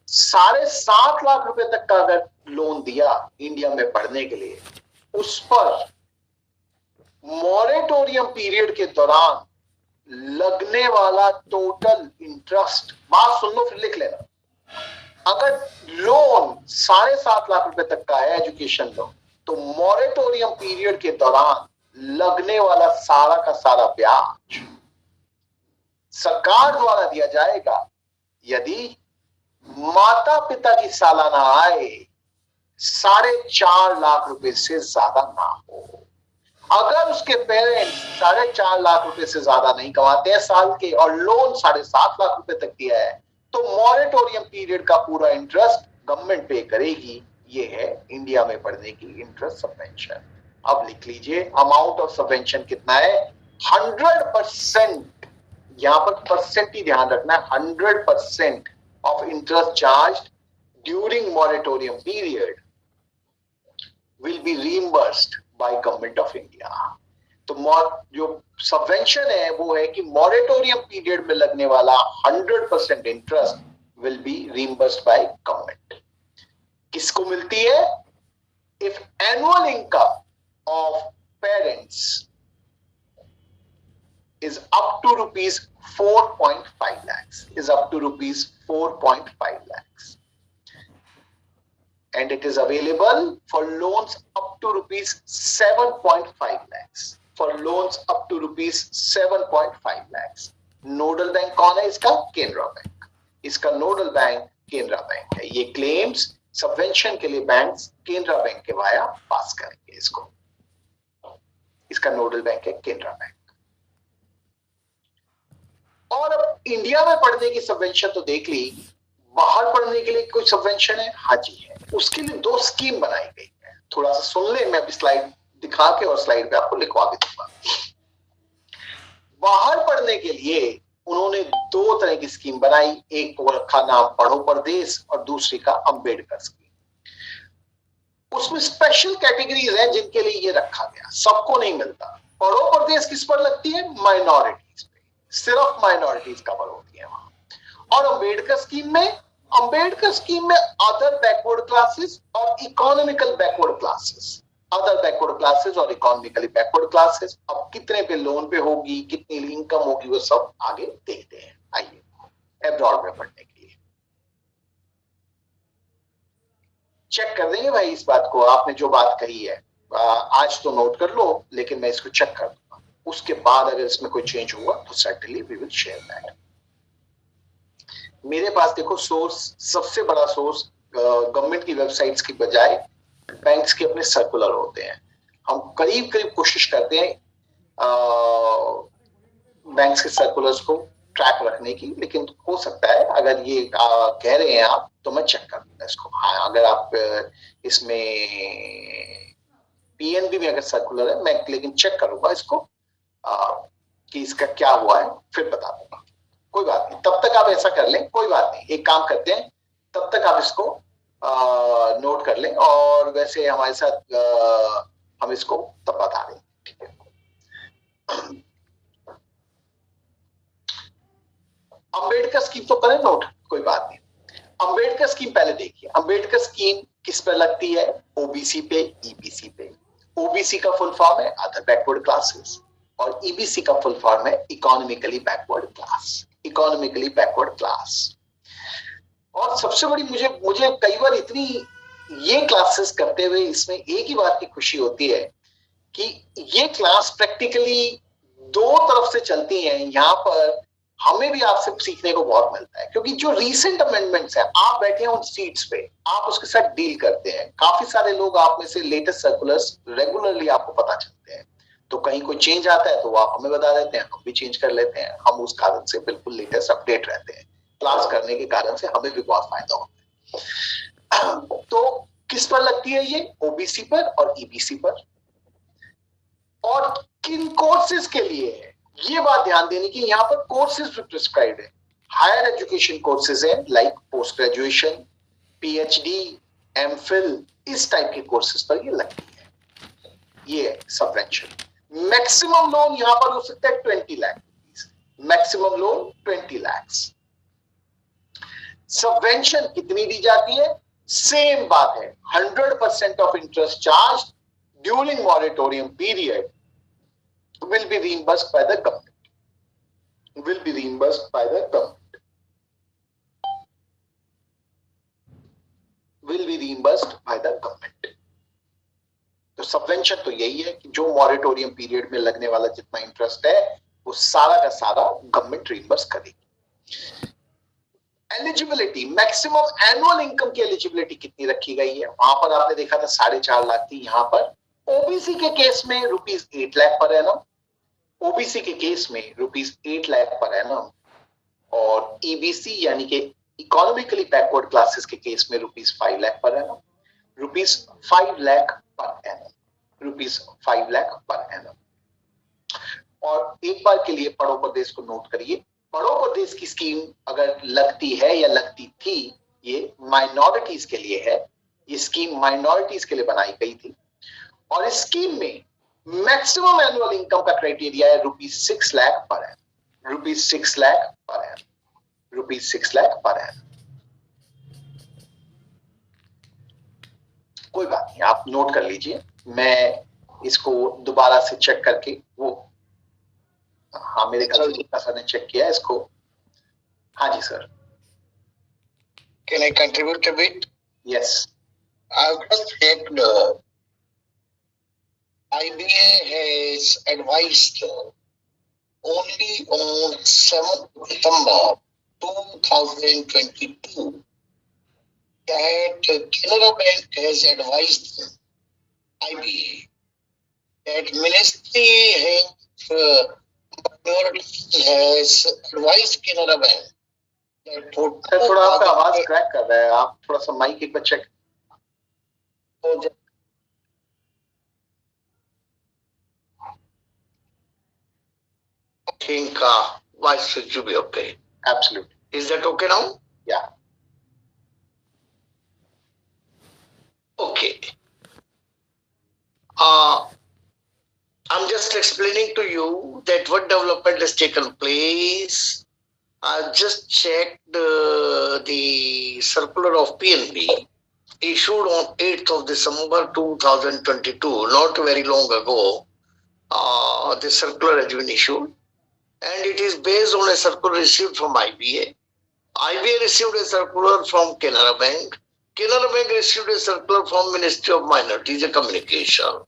7.5 लाख रुपए तक का अगर लोन दिया इंडिया में पढ़ने के लिए, उस पर मॉरेटोरियम पीरियड के दौरान लगने वाला टोटल इंटरेस्ट, बात सुन लो फिर लिख लेना, अगर लोन 7.5 लाख रुपए तक का है एजुकेशन लोन, तो मॉरेटोरियम पीरियड के दौरान लगने वाला सारा का सारा ब्याज सरकार द्वारा दिया जाएगा, यदि माता पिता की सालाना आय 4.5 लाख रुपए से ज्यादा ना हो। अगर उसके पेरेंट्स 4.5 लाख रुपए से ज्यादा नहीं कमाते हैं साल के, और लोन 7.5 लाख रुपए तक दिया है, तो मॉरेटोरियम पीरियड का पूरा इंटरेस्ट गवर्नमेंट पे करेगी। ये है इंडिया में पढ़ने की इंटरेस्ट सबवेंशन। अब लिख लीजिए, अमाउंट ऑफ सबवेंशन कितना है, 100%, यहां पर परसेंट ही ध्यान रखना है, 100% of interest charge during moratorium period will be reimbursed by government of India. तो जो सबवेंशन है वो है कि मॉरेटोरियम पीरियड में लगने वाला 100% interest will be reimbursed by government. किसको मिलती है? If annual income of parents is up to rupees 4.5 lakhs, is up to rupees 4.5 lakhs, and it is available for loans up to rupees 7.5 lakhs, for loans up to rupees 7.5 lakhs। Nodal bank कौन है इसका? Canara bank. इसका nodal bank Canara bank है। ये claims subvention के लिए bank Canara bank के via पास करेंगे इसको। इसका नोडल बैंक है केनरा बैंक। और अब इंडिया में पढ़ने की सबवेंशन तो देख ली, बाहर पढ़ने के लिए कोई सबवेंशन है? हाँ जी है। उसके लिए 2 स्कीम बनाई गई है, थोड़ा सा सुन ले, मैं अभी स्लाइड दिखा के और स्लाइड पे आपको लिखवा भी दूंगा। बाहर पढ़ने के लिए उन्होंने 2 तरह की स्कीम बनाई, एक को रखा नाम पढ़ो परदेस और दूसरी का अंबेडकर स्कीम। उसमें स्पेशल कैटेगरीज हैं जिनके लिए ये रखा गया, सबको नहीं मिलता। पढ़ो परदेस किस पर लगती है? माइनॉरिटीज पे, सिर्फ माइनॉरिटीज कवर होती है वहां। और अंबेडकर स्कीम में अदर बैकवर्ड क्लासेस और economical backward classes, other backward classes और इकोनॉमिकली बैकवर्ड क्लासेस। अब कितने पे लोन पे होगी, कितनी इनकम होगी, वो सब आगे देखते हैं। आइए अब्रॉड में पढ़ने के लिए चेक कर देंगे भाई इस बात को। आपने जो बात कही है आज तो नोट कर लो, लेकिन मैं इसको चेक कर दूंगा। उसके बाद अगर इसमें कोई चेंज हुआ तो certainly we will share that. मेरे पास देखो सोर्स, सबसे बड़ा सोर्स गवर्नमेंट की वेबसाइट्स की बजाय बैंक्स के अपने सर्कुलर होते हैं। हम करीब करीब कोशिश करते हैं बैंक्स के सर्कुलर्स को ट्रैक रखने की, लेकिन हो सकता है अगर ये कह रहे हैं आप तो मैं चेक कर दूंगा इसको। हाँ, अगर आप इसमें पीएनबी में अगर सर्कुलर है, मैं लेकिन चेक करूंगा इसको कि इसका क्या हुआ है, फिर बता दूंगा। कोई बात नहीं, तब तक आप ऐसा कर लें, कोई बात नहीं, एक काम करते हैं, तब तक आप इसको नोट कर लें, और वैसे हमारे साथ हम इसको तब बता दें, ठीक है। अंबेडकर स्कीम तो करें नोट, कोई बात नहीं। अंबेडकर स्कीम पहले देखिए, अंबेडकर स्कीम किस पर लगती है? ओबीसी पे, ईबीसी पे। ओबीसी का फुल फॉर्म है अदर बैकवर्ड क्लासेस, और ईबीसी का फुल फॉर्म है economically backward class, economically backward class. और सबसे बड़ी मुझे कई बार इतनी ये क्लासेस करते हुए इसमें एक ही बात की खुशी होती है कि ये क्लास प्रैक्टिकली दो तरफ से चलती हैं। यहाँ पर हमें भी आपसे सीखने को बहुत मिलता है, क्योंकि जो रीसेंट अमेंडमेंट्स हैं, आप बैठे हैं उन सीट्स पे, आप उसके साथ डील करते हैं। काफी सारे लोग आप में से लेटेस्ट सर्कुलर्स रेगुलरली आपको पता चलते हैं, तो कहीं कोई चेंज आता है तो वो आप हमें बता देते हैं, हम भी चेंज कर लेते हैं। हम उस कारण से बिल्कुल लेटेस्ट अपडेट रहते हैं। क्लास करने के कारण से हमें भी बहुत फायदा होता है। तो किस पर लगती है ये? ओबीसी पर और ईबीसी पर। और किन कोर्सेज के लिए है, ये बात ध्यान देने की, यहाँ पर कोर्सेज भी प्रिस्क्राइब्ड है। हायर एजुकेशन कोर्सेज है, like post graduation, PhD, MPhil, इस टाइप के कोर्सेज पर ये लगती है। ये सबवेंशन। मैक्सिमम लोन यहाँ पर हो सकता है 20 lakh, maximum loan 20 lakh. Subvention कितनी दी जाती है? सेम बात है, 100% of interest charge during moratorium period will be reimbursed by the government. Will be reimbursed by the government. Will be reimbursed by the government. तो सबवेंशन तो यही है कि जो मॉरेटोरियम पीरियड में लगने वाला जितना इंटरेस्ट है वो सारा का सारा गवर्नमेंट रिइंबर्स करेगी। एलिजिबिलिटी, मैक्सिमम एनुअल इनकम की एलिजिबिलिटी कितनी रखी गई है? वहां पर आपने देखा था 4.5 लाख थी, यहाँ पर ओबीसी के केस में ₹8 लाख पर एनम, ओबीसी के केस में ₹8 लाख पर एनम, और ईबीसी यानी कि इकोनॉमिकली बैकवर्ड क्लासेस के केस में ₹5 lakh per annum, ₹5 lakh per annum, ₹5 lakh per annum. और एक बार के लिए पढ़ो प्रदेश को नोट करिए, पढ़ो प्रदेश की स्कीम अगर लगती है या लगती थी, ये माइनॉरिटीज के लिए है। ये स्कीम माइनॉरिटीज के लिए बनाई गई थी, और इस स्कीम में मैक्सिमम एनुअल इनकम का क्राइटेरिया है ₹6 lakh per annum, ₹6 lakh per annum, ₹6 lakh per annum. कोई बात नहीं, आप नोट कर लीजिए, मैं इसको दोबारा से चेक करके वो, हाँ मेरे ख्याल से सर ने चेक किया इसको। हाँ जी sir. Can I contribute a bit? Yes. I've just checked. IBA has advised only on 7th December 2022 that Canara Bank has advised IBA that Ministry has advised Canara Bank that थोड़ा आपका आवाज crack कर रहा है, आप थोड़ा सा mic एक बार check. I think voice should be okay. Absolutely. Is that okay now? Yeah. Okay. I'm just explaining to you that what development has taken place. I just checked the circular of PNB issued on 8th of December 2022, not very long ago. The circular has been issued, and it is based on a circular received from IBA. IBA received a circular from Canara Bank. Canara Bank received a circular from Ministry of Minorities and Communication.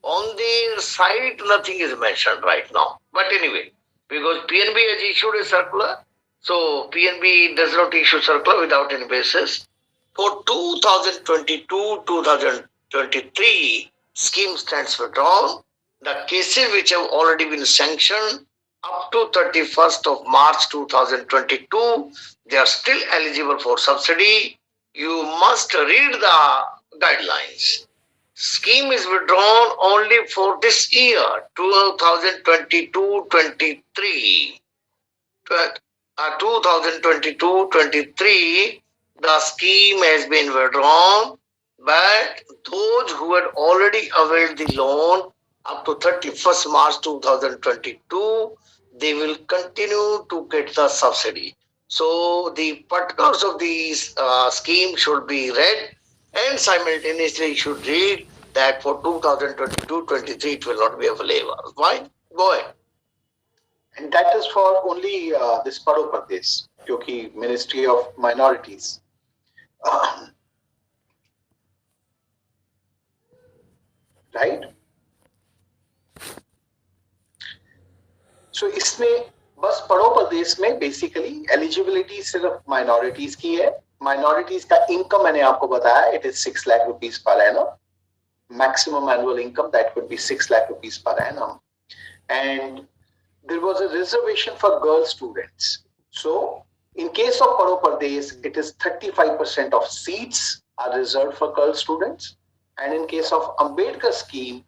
On the site, nothing is mentioned right now. But anyway, because PNB has issued a circular, so PNB does not issue circular without any basis. For 2022-2023 2023 scheme stands withdrawn. The cases which have already been sanctioned up to 31st of March 2022, they are still eligible for subsidy. You must read the guidelines. Scheme is withdrawn only for this year, 2022-23. 2022-23, the scheme has been withdrawn, but those who had already availed the loan up to 31st March 2022, they will continue to get the subsidy. So the particulars of these scheme should be read, and simultaneously should read that for 2022-23 it will not be available. Fine, go ahead. And that is for only this Paro Pradesh, क्योंकि Ministry of Minorities. Right? So इसमें बस पड़ो प्रदेश में basically eligibility सिर्फ minorities की है. Minorities का income मैंने आपको बताया, it is 6 lakh rupees per annum. Maximum annual income that could be 6 lakh rupees per annum. And there was a reservation for girl students. So in case of Paro Pradesh, it is 35% of seats are reserved for girl students. And in case of Ambedkar scheme,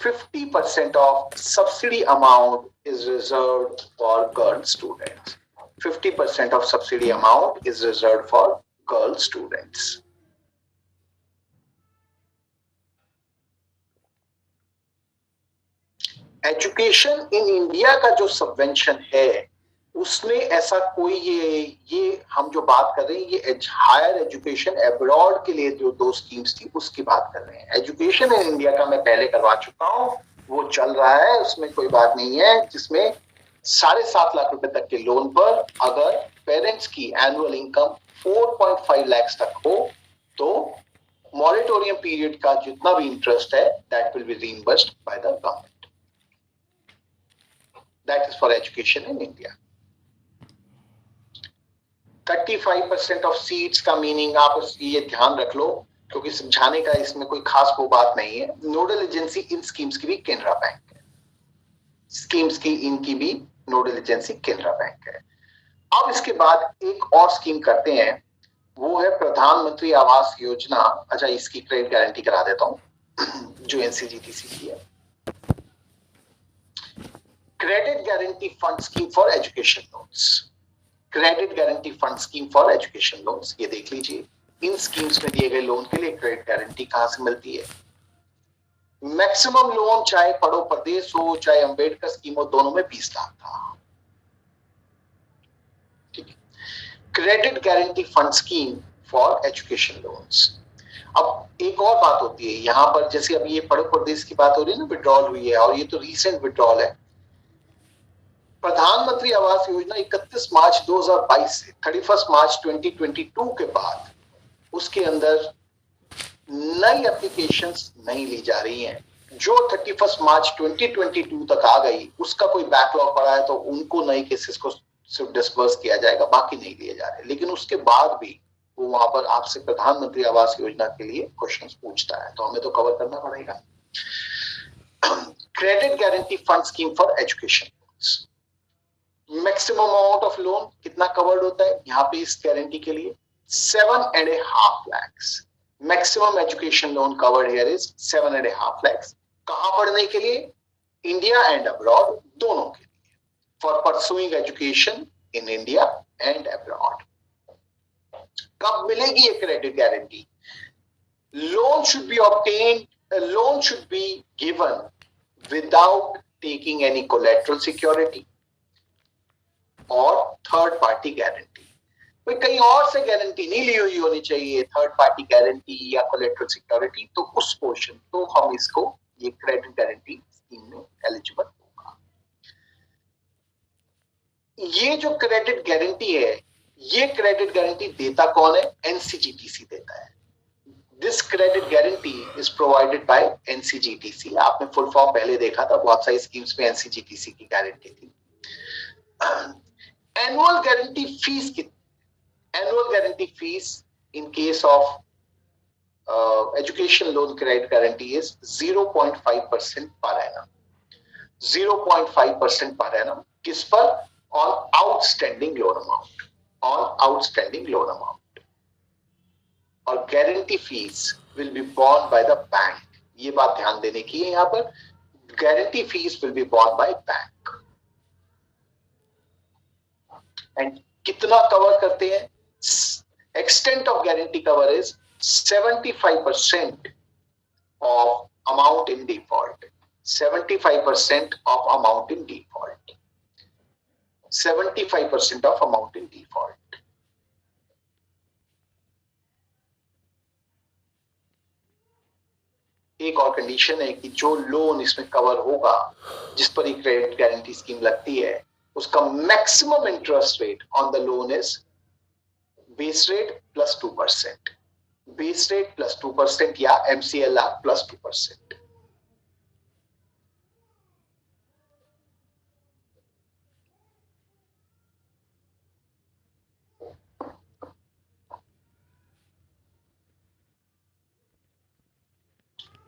50% of subsidy amount is reserved for girl students. 50% of subsidy amount is reserved for girl students. Education in India का जो subvention है उसमें ऐसा कोई ये हम जो बात कर रहे हैं ये हायर एजुकेशन अब्रॉड के लिए जो 2 स्कीम्स थी उसकी बात कर रहे हैं. एजुकेशन इन इंडिया का मैं पहले करवा चुका हूं, वो चल रहा है, उसमें कोई बात नहीं है, जिसमें 7.5 लाख रुपए तक के लोन पर अगर पेरेंट्स की एनुअल इनकम 4.5 lakhs तक हो तो मॉरेटोरियम पीरियड का जितना भी इंटरेस्ट है that will be reimbursed by the government. That is for education in India. 35% of seats का मीनिंग आप ये ध्यान रख लो, क्योंकि समझाने का इसमें कोई खास वो बात नहीं है. नोडल एजेंसी इन स्कीम्स की भी केनरा बैंक है. स्कीम्स की इनकी भी नोडल एजेंसी केनरा बैंक है. अब इसके बाद एक और स्कीम करते हैं, वो है प्रधानमंत्री आवास योजना. अच्छा, इसकी क्रेडिट गारंटी करा देता हूं जो एनसीजीटीसी की है. Credit Guarantee Fund Scheme for Education Loans. Credit Guarantee Fund Scheme for Education Loans. ये देख लीजिए, इन स्कीम्स में दिए गए लोन के लिए क्रेडिट गारंटी कहां से मिलती है. मैक्सिमम लोन चाहे पड़ो प्रदेश हो चाहे अंबेडकर स्कीम हो, दोनों में 20 लाख था. ठीक है. Credit guarantee fund scheme for education loans. अब एक और बात होती है यहां पर, जैसे अभी ये पड़ो प्रदेश की बात हो रही है ना, विड्रॉल हुई है और ये तो रीसेंट विड्रॉल है. प्रधानमंत्री आवास योजना 31 मार्च 2022 से 31 मार्च 2022 के बाद उसके अंदर नई एप्लीकेशंस नहीं ली जा रही हैं. जो 31 मार्च 2022 तक आ गई उसका कोई बैकलॉग पड़ा है तो उनको नए केसेस को सिर्फ डिस्बर्स किया जाएगा, बाकी नहीं लिए जा रहे. लेकिन उसके बाद भी वो वहां पर आपसे प्रधानमंत्री आवास योजना के लिए क्वेश्चंस पूछता है, तो हमें तो कवर करना पड़ेगा. Credit guarantee fund scheme for education. Maximum amount of loan कितना कवर्ड होता है यहाँ पे इस गारंटी के लिए? 7.5 lakhs. Maximum education loan covered here is 7.5 lakhs. कहां पढ़ने के लिए? इंडिया एंड अब्रॉड, दोनों के लिए. For pursuing education in India and abroad. कब मिलेगी ये credit guarantee? Loan should be obtained, loan should be given without taking any collateral security और थर्ड पार्टी गारंटी. कोई कहीं और से गारंटी नहीं ली हुई होनी चाहिए, थर्ड पार्टी गारंटी या कोलेटरल सिक्योरिटी. तो उस पोर्शन तो हम इसको ये क्रेडिट गारंटी स्कीम में एलिजिबल होगा. ये जो क्रेडिट गारंटी है, ये क्रेडिट गारंटी देता कौन है? एनसीजीटीसी देता है. This credit guarantee is provided by NCGTC. आपने फुल फॉर्म पहले देखा था, बहुत सारी स्कीम्स में एनसीजीटीसी की गारंटी थी. एनुअल गारंटी फीस कितनी? Annual guarantee fees in case of education loan credit guarantee is 0.5% per annum. 0.5% per annum. किस पर? On outstanding loan amount. On outstanding loan amount. और guarantee fees will be borne by the bank. ये बात ध्यान देने की है यहाँ पर. Guarantee fees will be borne by bank. And कितना कवर करते हैं? Extent of guarantee cover is 75% of amount in default. 75% of amount in default. 75% of amount in default. एक और कंडीशन है कि जो लोन इसमें कवर होगा, जिस पर ये क्रेडिट गारंटी स्कीम लगती है, उसका maximum interest rate on the loan is base rate plus 2%. Base rate plus 2% या MCLR प्लस 2%.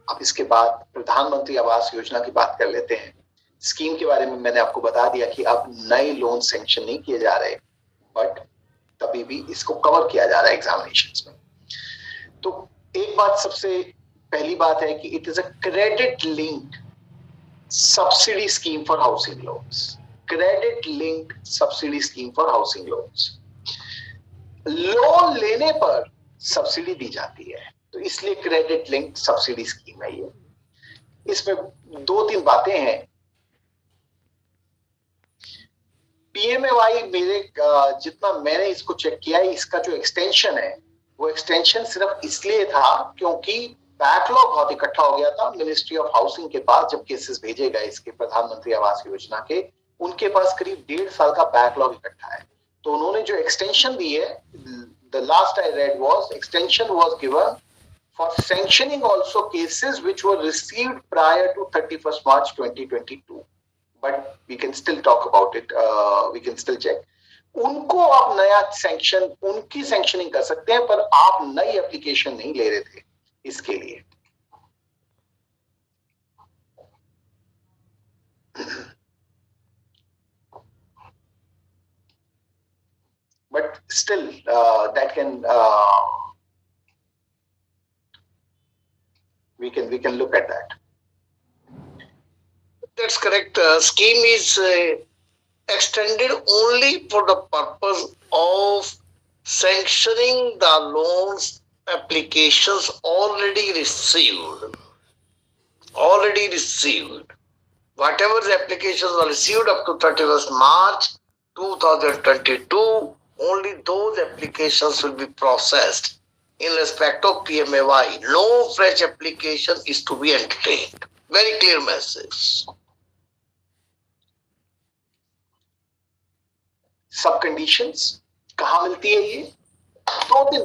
अब इसके बाद प्रधानमंत्री आवास योजना की बात कर लेते हैं. स्कीम के बारे में मैंने आपको बता दिया कि अब नए लोन सैंक्शन नहीं किए जा रहे, बट तभी भी इसको कवर किया जा रहा है एग्जामिनेशंस में. तो एक बात, सबसे पहली बात है कि it is a credit linked subsidy scheme for housing loans. Credit linked subsidy scheme for housing loans. Loan लेने पर सब्सिडी दी जाती है, तो इसलिए क्रेडिट लिंक्ड सब्सिडी स्कीम है ये. इसमें 2-3 बातें हैं. PMAY मेरे जितना मैंने इसको चेक किया है, इसका जो एक्सटेंशन है वो एक्सटेंशन सिर्फ इसलिए था क्योंकि बैकलॉग बहुत इकट्ठा हो गया था मिनिस्ट्री ऑफ हाउसिंग के पास. जब केसेस भेजे गए इसके प्रधानमंत्री आवास योजना के, उनके पास करीब 1.5 साल का बैकलॉग इकट्ठा है. तो उन्होंने जो एक्सटेंशन दी है, the last I read was extension was given for sanctioning also cases which were received prior to 31st March 2022. But we can still talk about it. We can still check. उनको आप नया sanction, उनकी sanctioning कर सकते हैं, पर आप नई एप्लीकेशन नहीं ले रहे थे इसके लिए. But still, that can we can look at that. That's correct. Scheme is extended only for the purpose of sanctioning the loans applications already received. Whatever the applications are received up to 31st March 2022, only those applications will be processed in respect of PMAY. No fresh application is to be entertained. Very clear message. सब conditions कहाँ मिलती है ये? 2-3